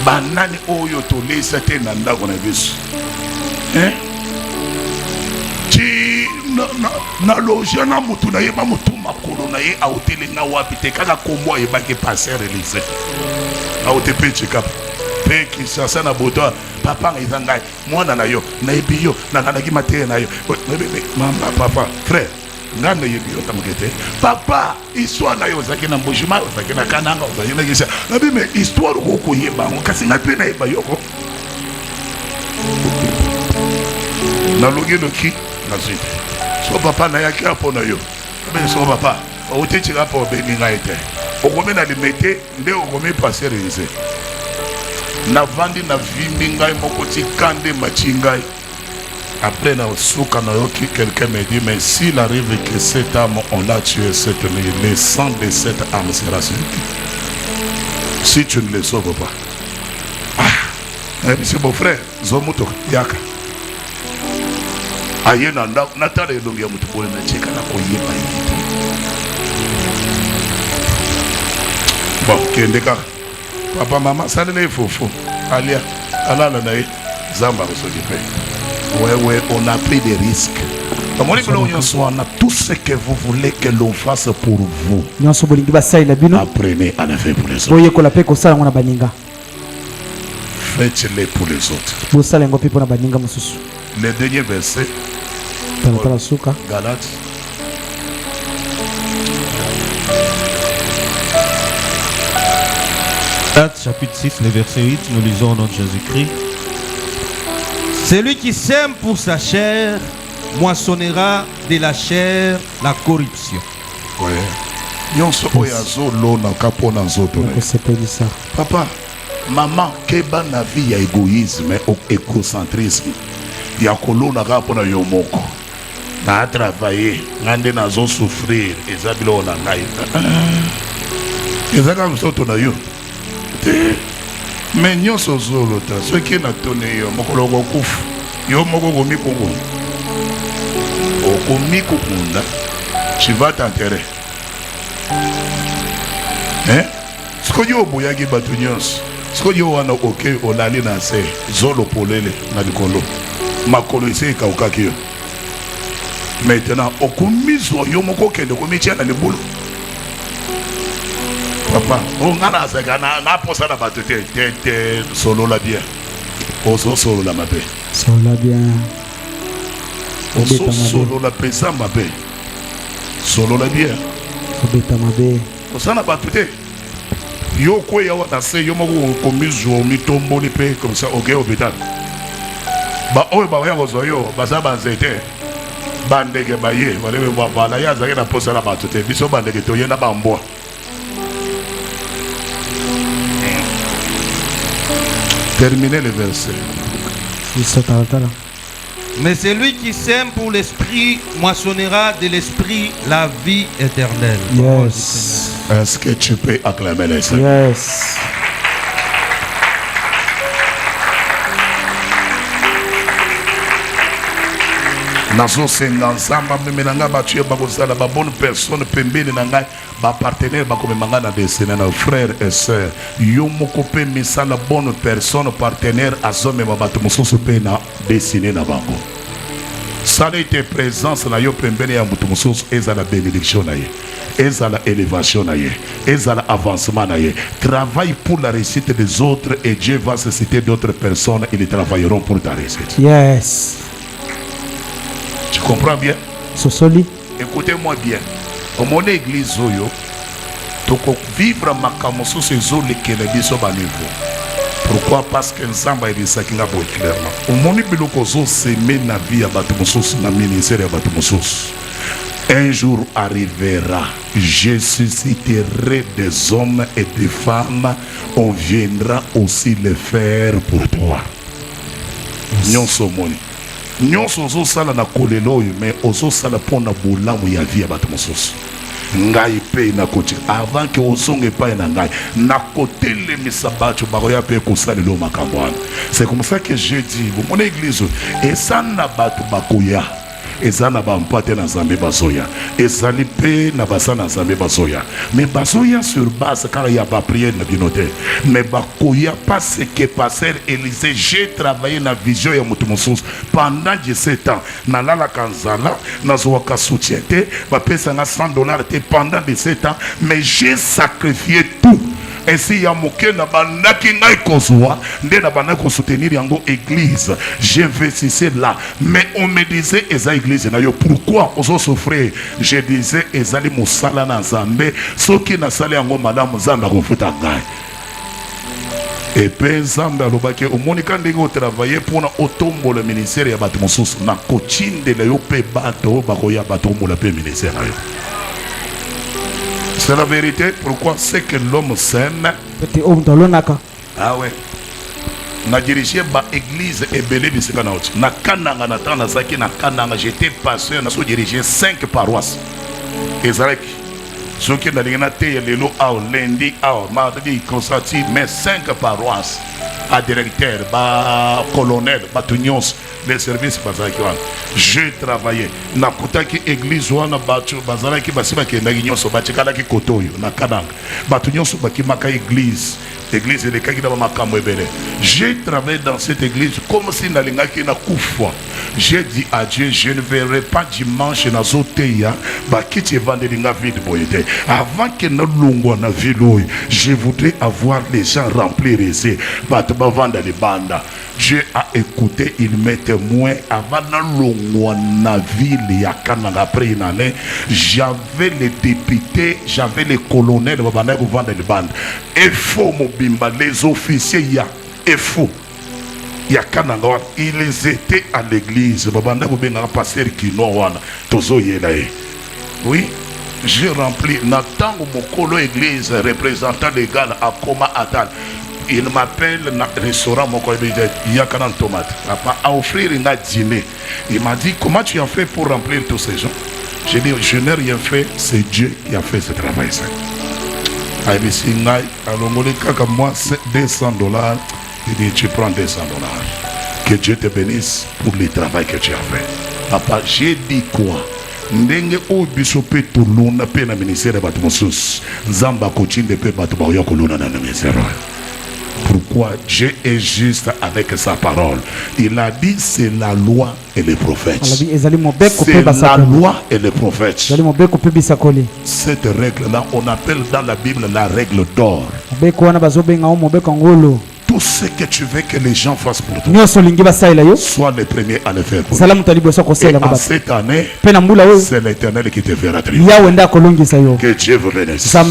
Speaker 2: banani oyo to lesa te na ndako na biso ti na loge na mutu na ye ba mutu makolo na ye autele na wapi te kaka kombo ye ba ke passer Élysée aute pe chika pe ki sasa na boto papa ngai ngai mwana na yo na ebiyo na nanaki mate na yo mama papa frère ngana yebiyo tamukete papa histoire na yo zaki na Mboshima zaki na Kananga zaki na kisa na bime histoire ko yeba kasi na pe na yeba yoko na logelo ki na zite so papa na yaki apo na yo mais so papa o te tira po be ninga ete o kome na limete nde o kome passer Élysée na vandi na vimbi ngai moko tikande machingai après na suka na yoki quelqu'un me dit mais s'il arrive que cette âme on l'a tué cette nuit le sang de cette âme sera sur lui si tu ne le sauves pas c'est mon frère zomuto yaka aye na natala elongi ya mutu boye na cheka na koyeba bon kendeka papa maman ça ne faux alia alala na zamba s'occuper ouais on a pris des risques on a tout ce que vous voulez que l'on fasse pour vous apprenez à le faire pour les autres faites-les pour les autres le dernier verset Galates
Speaker 5: Actes chapitre 6, le verset 8, nous lisons au nom de Jésus-Christ. Celui qui sème pour sa chair moissonnera de la chair la corruption.
Speaker 2: Ouais. Nyonso oyo azolona kapo na nzoto na ye.
Speaker 3: Nakosepelisa.
Speaker 2: Papa, maman keba na vie ya égoïsme et égocentrisme ya kolona kaka mpona yo moko na travailler nga nde nazo souffrir eza biloko na ngai eza kaka nzoto na yo te me nyonso ozolota soki natoni yo mokolo kokufa yo moko okomi kokunda tu vas t'enterrer. Sikoyo yo oboyaki bato nyonso sikoyo yo wana oke olali na se zolo polele na likolo makolo ese ekaukaki yo maintenant okomizwa yo moko okende komitia na libulu. Papa nga nazaka naposa na bato te solola bien ozosolola mabe
Speaker 3: Solola bien.
Speaker 2: ozosolola pesa mabe solola bien
Speaker 3: Obeta mabe.
Speaker 2: osana bato te yo kweya wana se yo moko komizwa omitomboli mpe comme ça oke obeta ba oyo bakoya kozwa yo baza banzete bandeke baye bala ye azalaki na posa na bato te biso bandeke toye na bambwa. Terminez le verset.
Speaker 5: Mais celui qui sème pour l'esprit moissonnera de l'esprit la vie éternelle.
Speaker 3: Yes.
Speaker 2: Est-ce que tu peux acclamer les Seigneurs?
Speaker 3: Yes.
Speaker 2: Nazo senga nzamba memelanga batu bakosala ba bonne personne pembeni na ngai ba partenaire bakomemanga na destiné na frères et sœurs yo moko pe misala bonne personne partenaire azomema bato mosusu pe na destiné na bango. Sala ite présence na yo pembeni ya mutu mosusu ezala bénédiction na ye, ezala élévation na ye, ezala avancement na ye. Travaille pour la réussite des autres et Dieu va susciter d'autres personnes et ils travailleront pour ta réussite.
Speaker 3: Yes.
Speaker 2: Tu comprends bien?
Speaker 3: Sosoli.
Speaker 2: Écoutez-moi bien. Au mon église, toko vivre makamoso sezo lekele biso ba niveau. Pourquoi? Parce que nzamba ebisaki nga boye clairement. Au mon biloko zo semer na vie ya bato mosusu na ministère ya bato mosusu. Un jour arrivera, je susciterai des hommes et des femmes, on viendra aussi le faire pour toi. Nyonso moni. Nyonso ozosala na kolelo oyo mais ozosala mpona bolamu ya vie ya bato mosusu. Ngai pe na koti avant que ozonge epai na ngai nakotelemisa bato bakoya pe kosalela o makambo wana. C'est comme ça que je dis mon église eza na bato bakoya eza na bampate na Nzambe bazoya ezali pe na basa na Nzambe bazoya mais bazoya sur base kala ya ba prière na binote mais bakoya parce que pasteur Élisée j'ai travaillé na vision ya mutu mosusu pendant 17 ans na lala kanzala na zoaka soutien te ba pesa na $100 te pendant 17 ans mais j'ai sacrifié tout. Ainsi ya moke na bandaki ngai kozwa nde na bandaki ko soutenir yango église j'investissais là mais on me disait eza église na yo pourquoi ozo souffrir je disais ezali mosala na Nzambe soki na sala yango malamu Nzambe akofuta ngai et puis Nzambe alobaki omonika ndenge o travailler pour na otombola ministère ya bato mosusu na kochindela yo pe bato bakoya bato mola pe ministère na yo. C'est la vérité. Pourquoi? C'est que l'homme sème. Ah ouais. Na dirigé ba église et belé de Sekanaot. Na kananga na tana zaki na kananga j'étais pasteur na so dirigé 5 paroisses. Ezarek. Ceux qui na te lelo au lundi au mardi consenti mais 5 paroisses. À directeur, ba colonel, ba tunyons, les services bazaki wana. Je travaillais na kutaki église wana bacho bazalaki basiba ke ndaki nyonso batikala ki kotoyo na kananga. Ba tunyons bakimaka église les kaki na makambo ebele. J'ai travaillé dans cette église comme si nalingaki na kufa. J'ai dit à Dieu, je ne verrai pas dimanche na zoteya ba kiti vendeli nga vide boyete. Avant que na lungwa na vilo, je voudrais avoir les gens remplis resés. Ba vendre les bandes. Dieu a écouté, il m'est témoin. Avant la ville, après une année, j'avais les députés, j'avais les colonels, et faux, les officiers, il y a et faux. Ils étaient à l'église. Oui, j'ai rempli. Nathan Mokolo église, représentant légal à Koma Atal. Il m'appelle dans le restaurant, il y a 40 tomates. À offrir un dîner. Il m'a dit, comment tu as fait pour remplir tous ces gens? J'ai dit, je n'ai rien fait, c'est Dieu qui a fait ce travail. Alors, moi, c'est $200. Il dit, tu prends $200. Que Dieu te bénisse pour le travail que tu as fait. Papa, j'ai dit quoi? Ndenge o bisope to luna pe na ministère batu mosus. Nzamba kochinde pe batu ba yokoluna na ministère. Pourquoi Dieu est juste avec sa parole? Il a dit c'est la loi et les prophètes. C'est la loi et les prophètes. Cette règle-là, on appelle dans la Bible la règle d'or. Tout ce que tu veux que les gens fassent pour toi, sois le premier à le faire pour toi. Et en cette année, c'est l'Éternel qui te fera triompher. Que Dieu vous bénisse. Okay?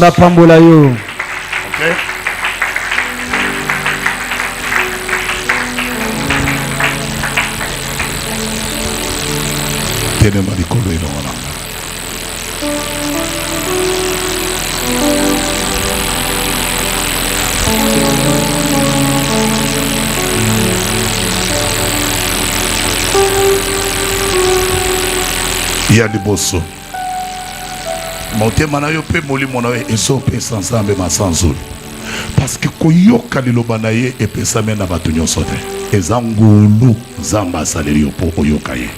Speaker 2: Il y a des bossos. Monté manayo pe moli monawe eso pe sansambe masanzul. Parce que koyoka lilobanaye e pesa mena batunyo sote. Ezangulu zamba salerio po oyokaye.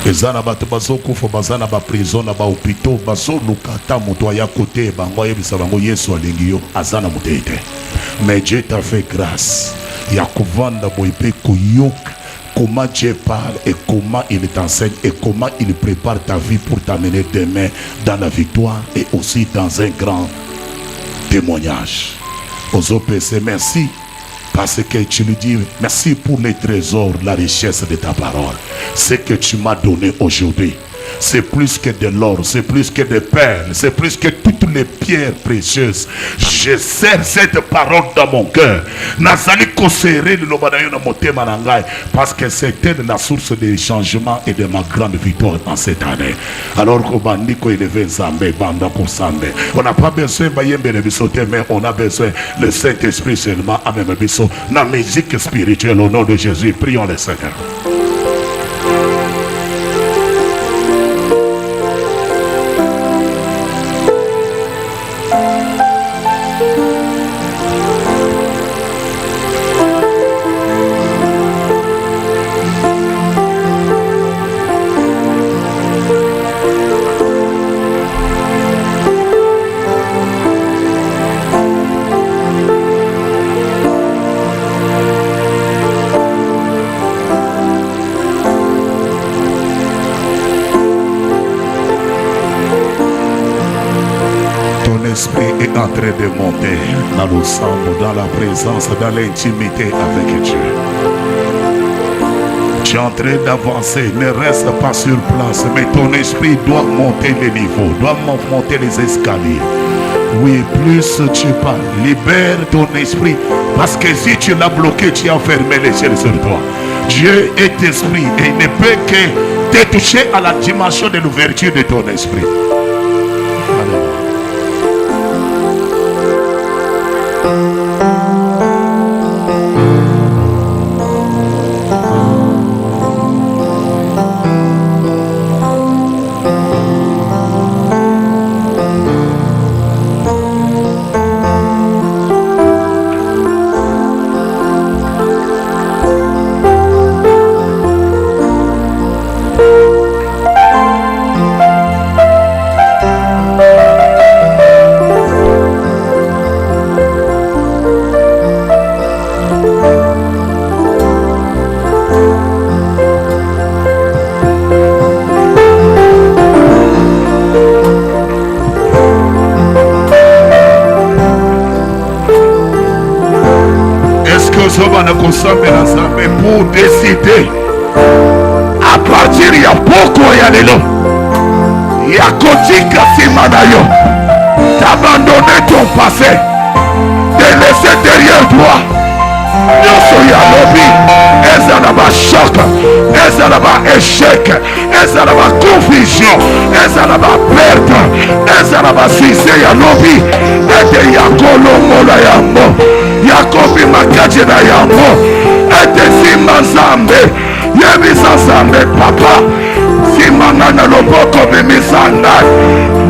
Speaker 2: Ezana bato bazokufa bazana ba prison na ba hôpitaux bazolukata moto ya côté bango yebisa bango Yesu alingi yo azana mutete. Mais Dieu t'a fait grâce. Ya kovanda boipe koyoka comment Dieu parle et comment il t'enseigne et comment il prépare ta vie pour t'amener demain dans la victoire et aussi dans un grand témoignage. Aux OPC, merci parce que tu lui dis merci pour les trésors, la richesse de ta parole. Ce que tu m'as donné aujourd'hui, c'est plus que de l'or, c'est plus que des perles, c'est plus que toutes les pierres précieuses. Je sers cette parole dans mon cœur. Parce que c'était la source des changements et de ma grande victoire dans cette année. Alors on n'a pas besoin de mais on a besoin le Saint-Esprit seulement à même la musique spirituelle au nom de Jésus. Prions le Seigneur. L'esprit est en train de monter dans le sang, dans la présence, dans l'intimité avec Dieu. Tu es en train d'avancer, ne reste pas sur place, mais ton esprit doit monter les niveaux, doit monter les escaliers. Oui, plus tu parles, libère ton esprit, parce que si tu l'as bloqué, tu as fermé les yeux sur toi. Dieu est esprit et il ne peut que te toucher à la dimension de l'ouverture de ton esprit. bana kosambela nzambe pour décider à partir ya poko ya lelo ya kotika nsima na yo d'abandonner ton passé, de laisser derrière toi nyonso ya lobi ezala bachoc, ezala baéchec, ezala baconfusion, ezala baperte, ezala basuise ya lobi ete ya kolongola yango, ya kobima kati na yango, ete nsima nzambe yebisa nzambe papa nsima nga na loboko bimisa ngai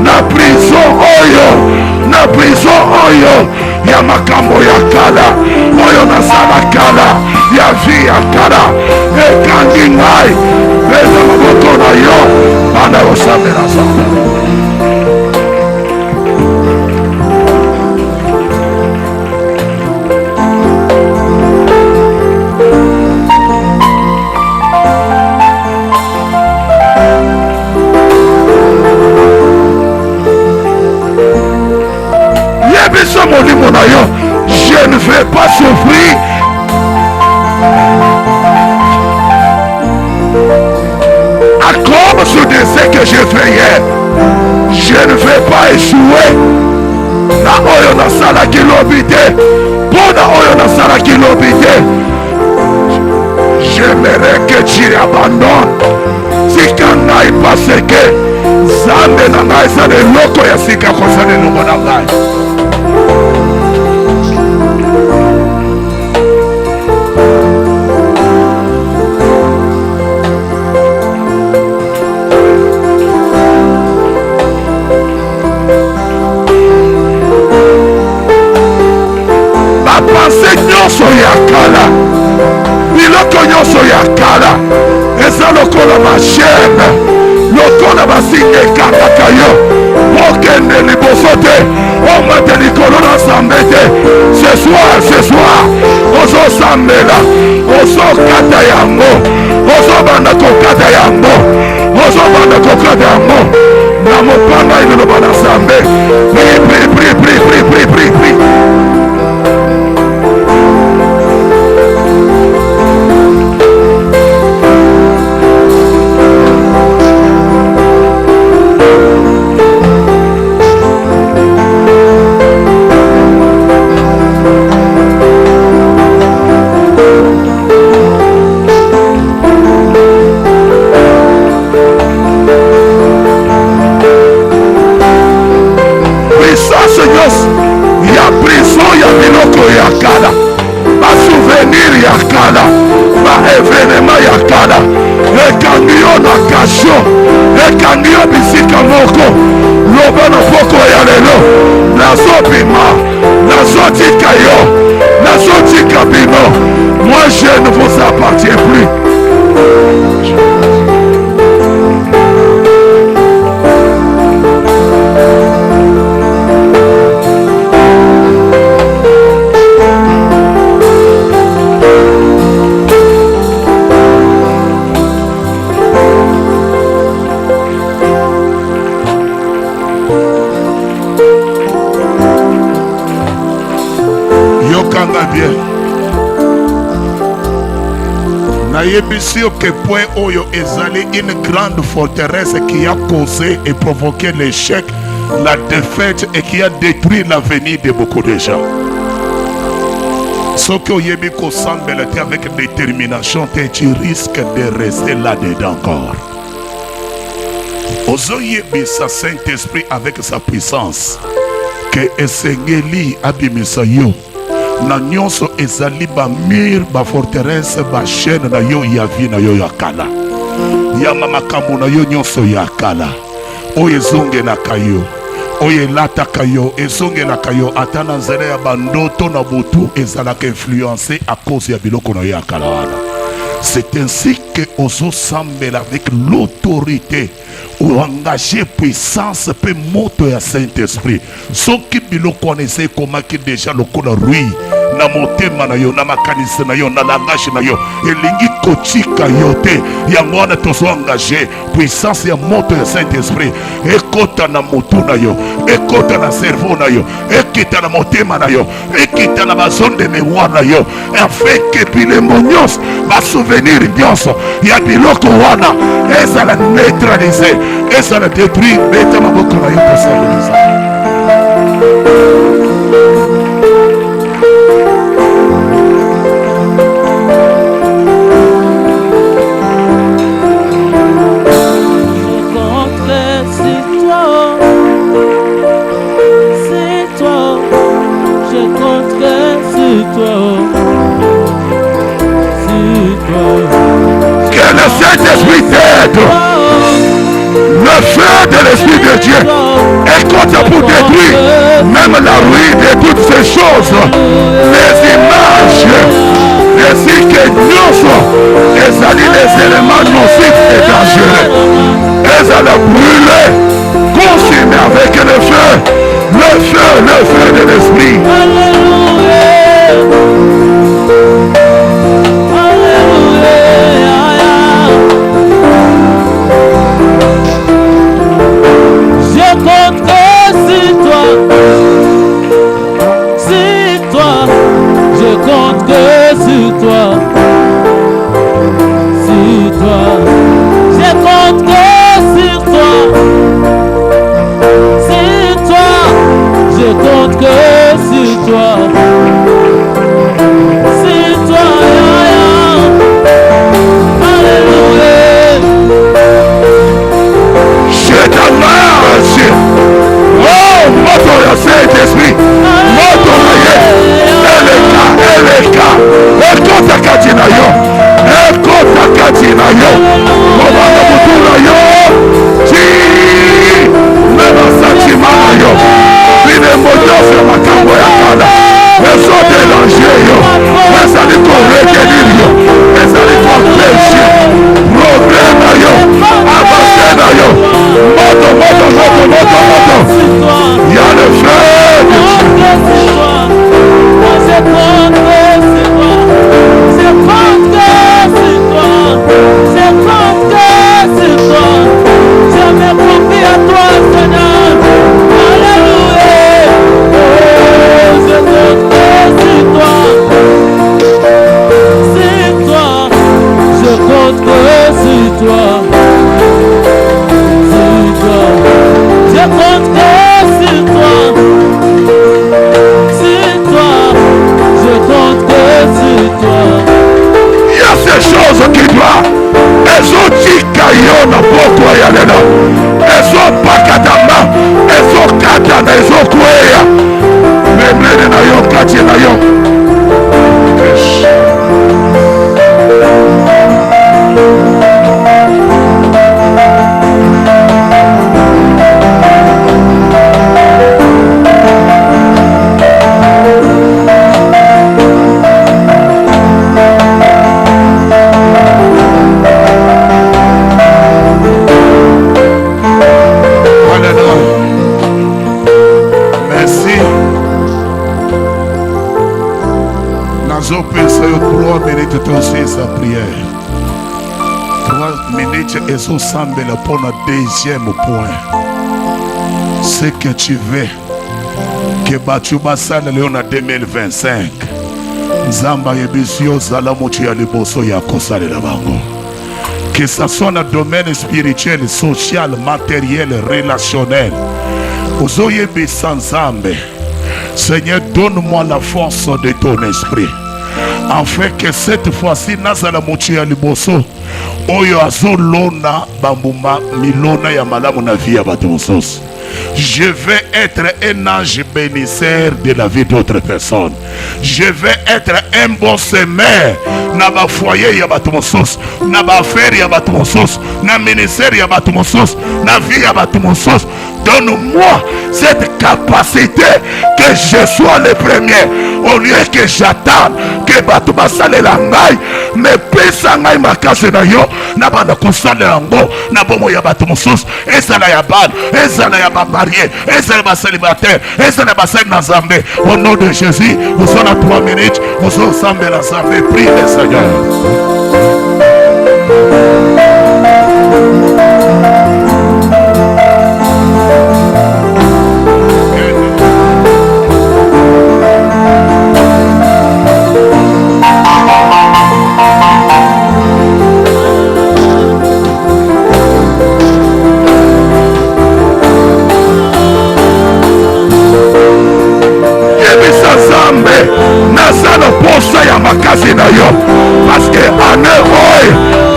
Speaker 2: na prison oyo, na prison oyo ya makambo ya kala oyo nasala kala ya vi ya kala ekangi ngai pesa maboko na yo bana kosambela nzambe. Je ne vais pas souffrir. À cause de ce que j'ai fait hier, je ne vais pas échouer. Na oyo na sala kilobite, pona oyo na sala kilobite. J'aimerais que tu abandonnes. Sika ngai parce que Zambe na ngai sa de loko ya sika kosane no mona ngai. nyonso ya kala, biloko nyonso ya kala eza lokola mashene, lokola basinga ekangaka yo okende liboso te omete likolo na nzambe te. Ce soir ozosambela, ozokata yango, ozobanda kokata yango, ozobanda kokata yango na mopanga iloba na nzambe. Pri. Moi je ne vous appartiens plus. Yebisio que point oyo ezali une grande forteresse qui a causé et provoqué l'échec, la défaite et qui a détruit l'avenir de beaucoup de gens. Ce que yebi ko sambelete avec détermination, tu risques de rester là-dedans encore. Ozo yebi sa Saint-Esprit avec sa puissance que esengeli abimisa yo na nyonso ezali ba mur ba forteresse ba chaîne na yo ya vie na yo ya kala ya makambo na yo nyonso ya kala oyo ezongelaka yo oyo elataka yo ezongelaka yo ata na nzela ya bandoto na butu ezalaka influencé à cause ya biloko na yo ya kala wana. C'est ainsi que ozosambela avec l'autorité ou engager puissance pe moto ya Saint-Esprit. Soki biloko wana ese komaki déjà lokola rui na motema na yo, na makanisi na yo, na langage na yo, elingi kotika yo te. Yango wana tozo engagé puissance ya moto ya Saint-Esprit ekota na mutu na yo, ekota na cerveau na yo, ekita na motema na yo, ekita na ba zone de mémoire na yo, afin que bilembo nyonso ba souvenir nyonso ya biloko wana ezala neutraliser, ezala détruire. Beta maboko na yo kosalisa.
Speaker 6: Saint-Esprit t'aide. Le feu de l'Esprit de Dieu est contre pour détruire même la ruine de toutes ces choses, les images, les cycles, les alliés, les éléments nocifs et dangereux. Elles allaient brûler, consumer avec le feu de l'Esprit. Saint-Esprit, il y a le feu de sa prière. 3 minutes et son semble pour le deuxième point. Ce que tu veux que Bachuba Sala Léon en 2025. Zamba Yebisio Zalamuchi ya liboso ya kosale la bango. Que ça soit dans le domaine spirituel, social, matériel, relationnel. Ozoyebi sans Zambe. Seigneur, donne-moi la force de ton esprit. Afin que cette fois-ci, Nazala Mouchi ya liboso. Oyo azolona bambuma milona ya malamu na vie ya bato mosusu. Je vais être un ange bénisseur de la vie d'autres personnes. Je vais être un bon semeur na ba foyer ya bato mosusu, na ba affaire ya bato mosusu, na ministère ya bato mosusu, na vie ya bato mosusu. Donne-moi cette capacité que je sois le premier au lieu que j'attende que bato basale la ngai mais pesa ngai makasi na yo na banda kosala yango na bomo ya bato mosusu ezala ya bana ezala ya bamarie ezala ba célibataire ezala basali na Nzambe. Au nom de Jésus, vous sommes à 3 minutes, vous sommes ensemble la Nzambe. Prie le Seigneur. Nazana posa ya makasi na yo parce que ane oy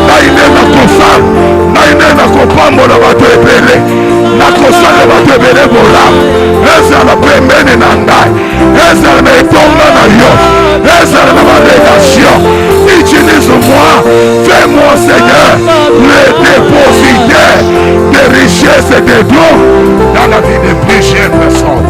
Speaker 6: naine na kosa naine na kopambola bato ebele na kosala bato ebele bola ezala pembeni na ngai ezala na etonga na yo ezala na barelation. Utilise-moi, fais-moi Seigneur le dépositaire de richesses et de dons dans la vie de plusieurs personnes.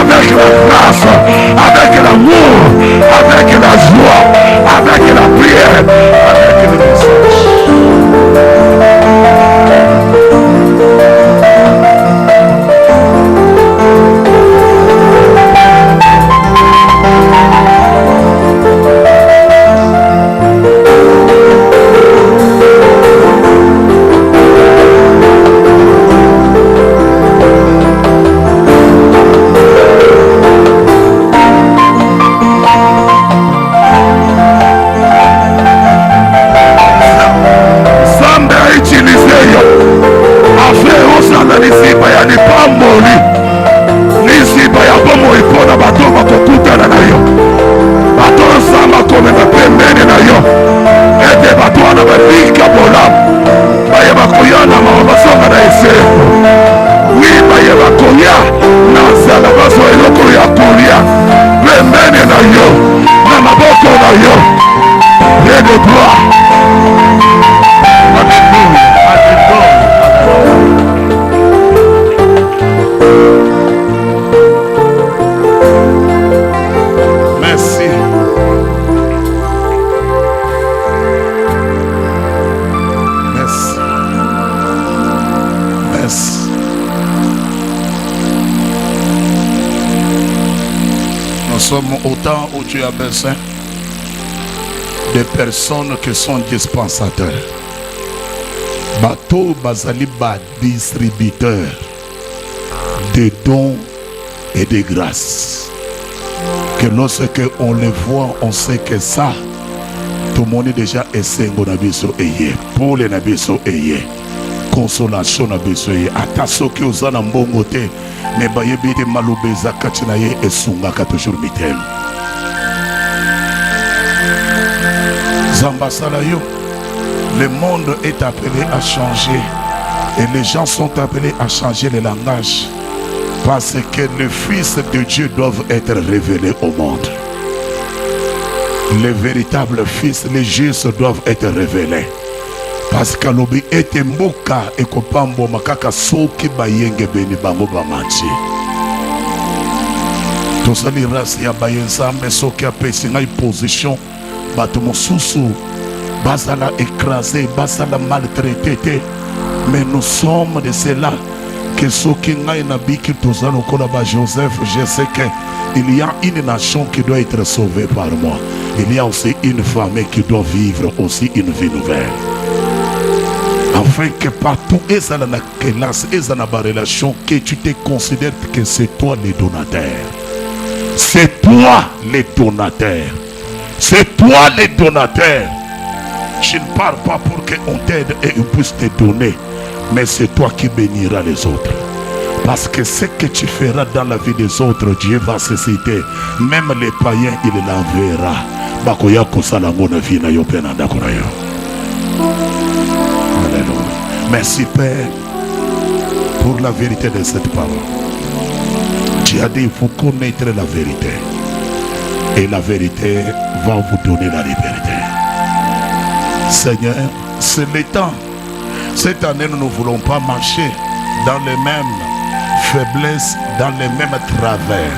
Speaker 6: Avec la grâce, avec l'amour, avec la joie, avec la prière, avec le message. Au temps où tu as besoin de personnes qui sont dispensateurs, bateau bazali ba distributeur de dons et de grâces, que lorsque on les voit, on sait que ça tout le monde est déjà essengo na biso eye pour les na biso eye consolation na biso eye ata soki ozana mbongo te mais bayebi te malobeza kati na ye esungaka toujours mitema. Zambasala yo, le monde est appelé à changer et les gens sont appelés à changer le langage parce que les fils de Dieu doivent être révélés au monde. Les véritables fils, les justes doivent être révélés. Parce que l'obi était mboka et kopambo makaka soki bayenge beni bango bamanchi. Tosali rasi ya bayenzambe soki apesi ngai position bato mosusu basala écrasé, basala maltraité. Mais nous sommes de ceux-là que ce qui n'a pas biki tozano kolaba Joseph, je sais qu'il y a une nation qui doit être sauvée par moi. Il y a aussi une famille qui doit vivre aussi une vie nouvelle. Afin que partout, et ça n'a pas relation, que tu te considères que c'est toi le donateur. C'est toi le donateur. C'est toi le donateur. Je ne parle pas pour qu'on t'aide et qu'on puisse te donner, mais c'est toi qui béniras les autres. Parce que ce que tu feras dans la vie des autres, Dieu va susciter. Même les païens, il l'enverra. Alléluia. Merci Père pour la vérité de cette parole. Tu as dit, vous connaîtrez la vérité. Et la vérité va vous donner la liberté. Seigneur, c'est le temps. Cette année, nous ne voulons pas marcher dans les mêmes faiblesses, dans les mêmes travers,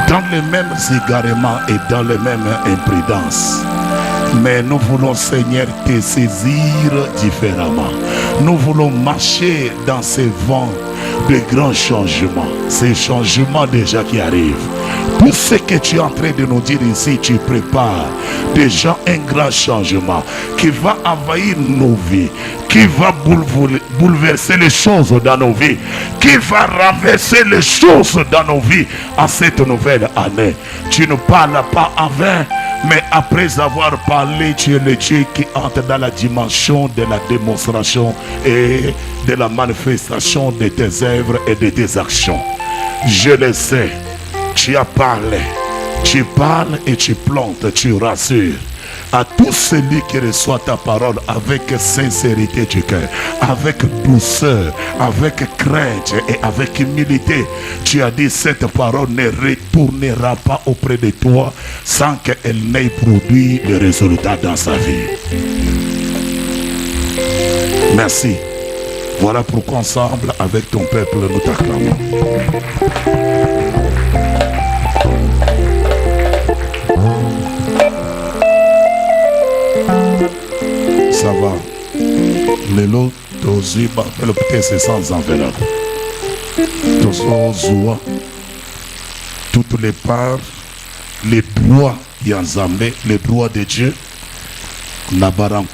Speaker 6: dans les mêmes égarements et dans les mêmes imprudences. Mais nous voulons, Seigneur, te saisir différemment. Nous voulons marcher dans ces vents de grands changements. Ces changements déjà qui arrivent. Tout ce que tu es en train de nous dire ici, tu prépares déjà un grand changement qui va envahir nos vies, qui va bouleverser les choses dans nos vies, qui va renverser les choses dans nos vies à cette nouvelle année. Tu ne parles pas en vain, mais après avoir parlé, tu es le Dieu qui entre dans la dimension de la démonstration et de la manifestation de tes œuvres et de tes actions. Je le sais. Tu as parlé, tu parles et tu plantes, tu rassures. À tout celui qui reçoit ta parole avec sincérité du cœur, avec douceur, avec crainte et avec humilité, tu as dit cette parole ne retournera pas auprès de toi sans qu'elle n'ait produit le résultat dans sa vie. Merci. Voilà pourquoi ensemble avec ton peuple nous t'acclamons. Ça va. Les lots d'Oziba, le petit c'est sans enveloppe. Tozo toutes les parts, les droits Yanzambe, les droits de Dieu, n'a pas rencontre.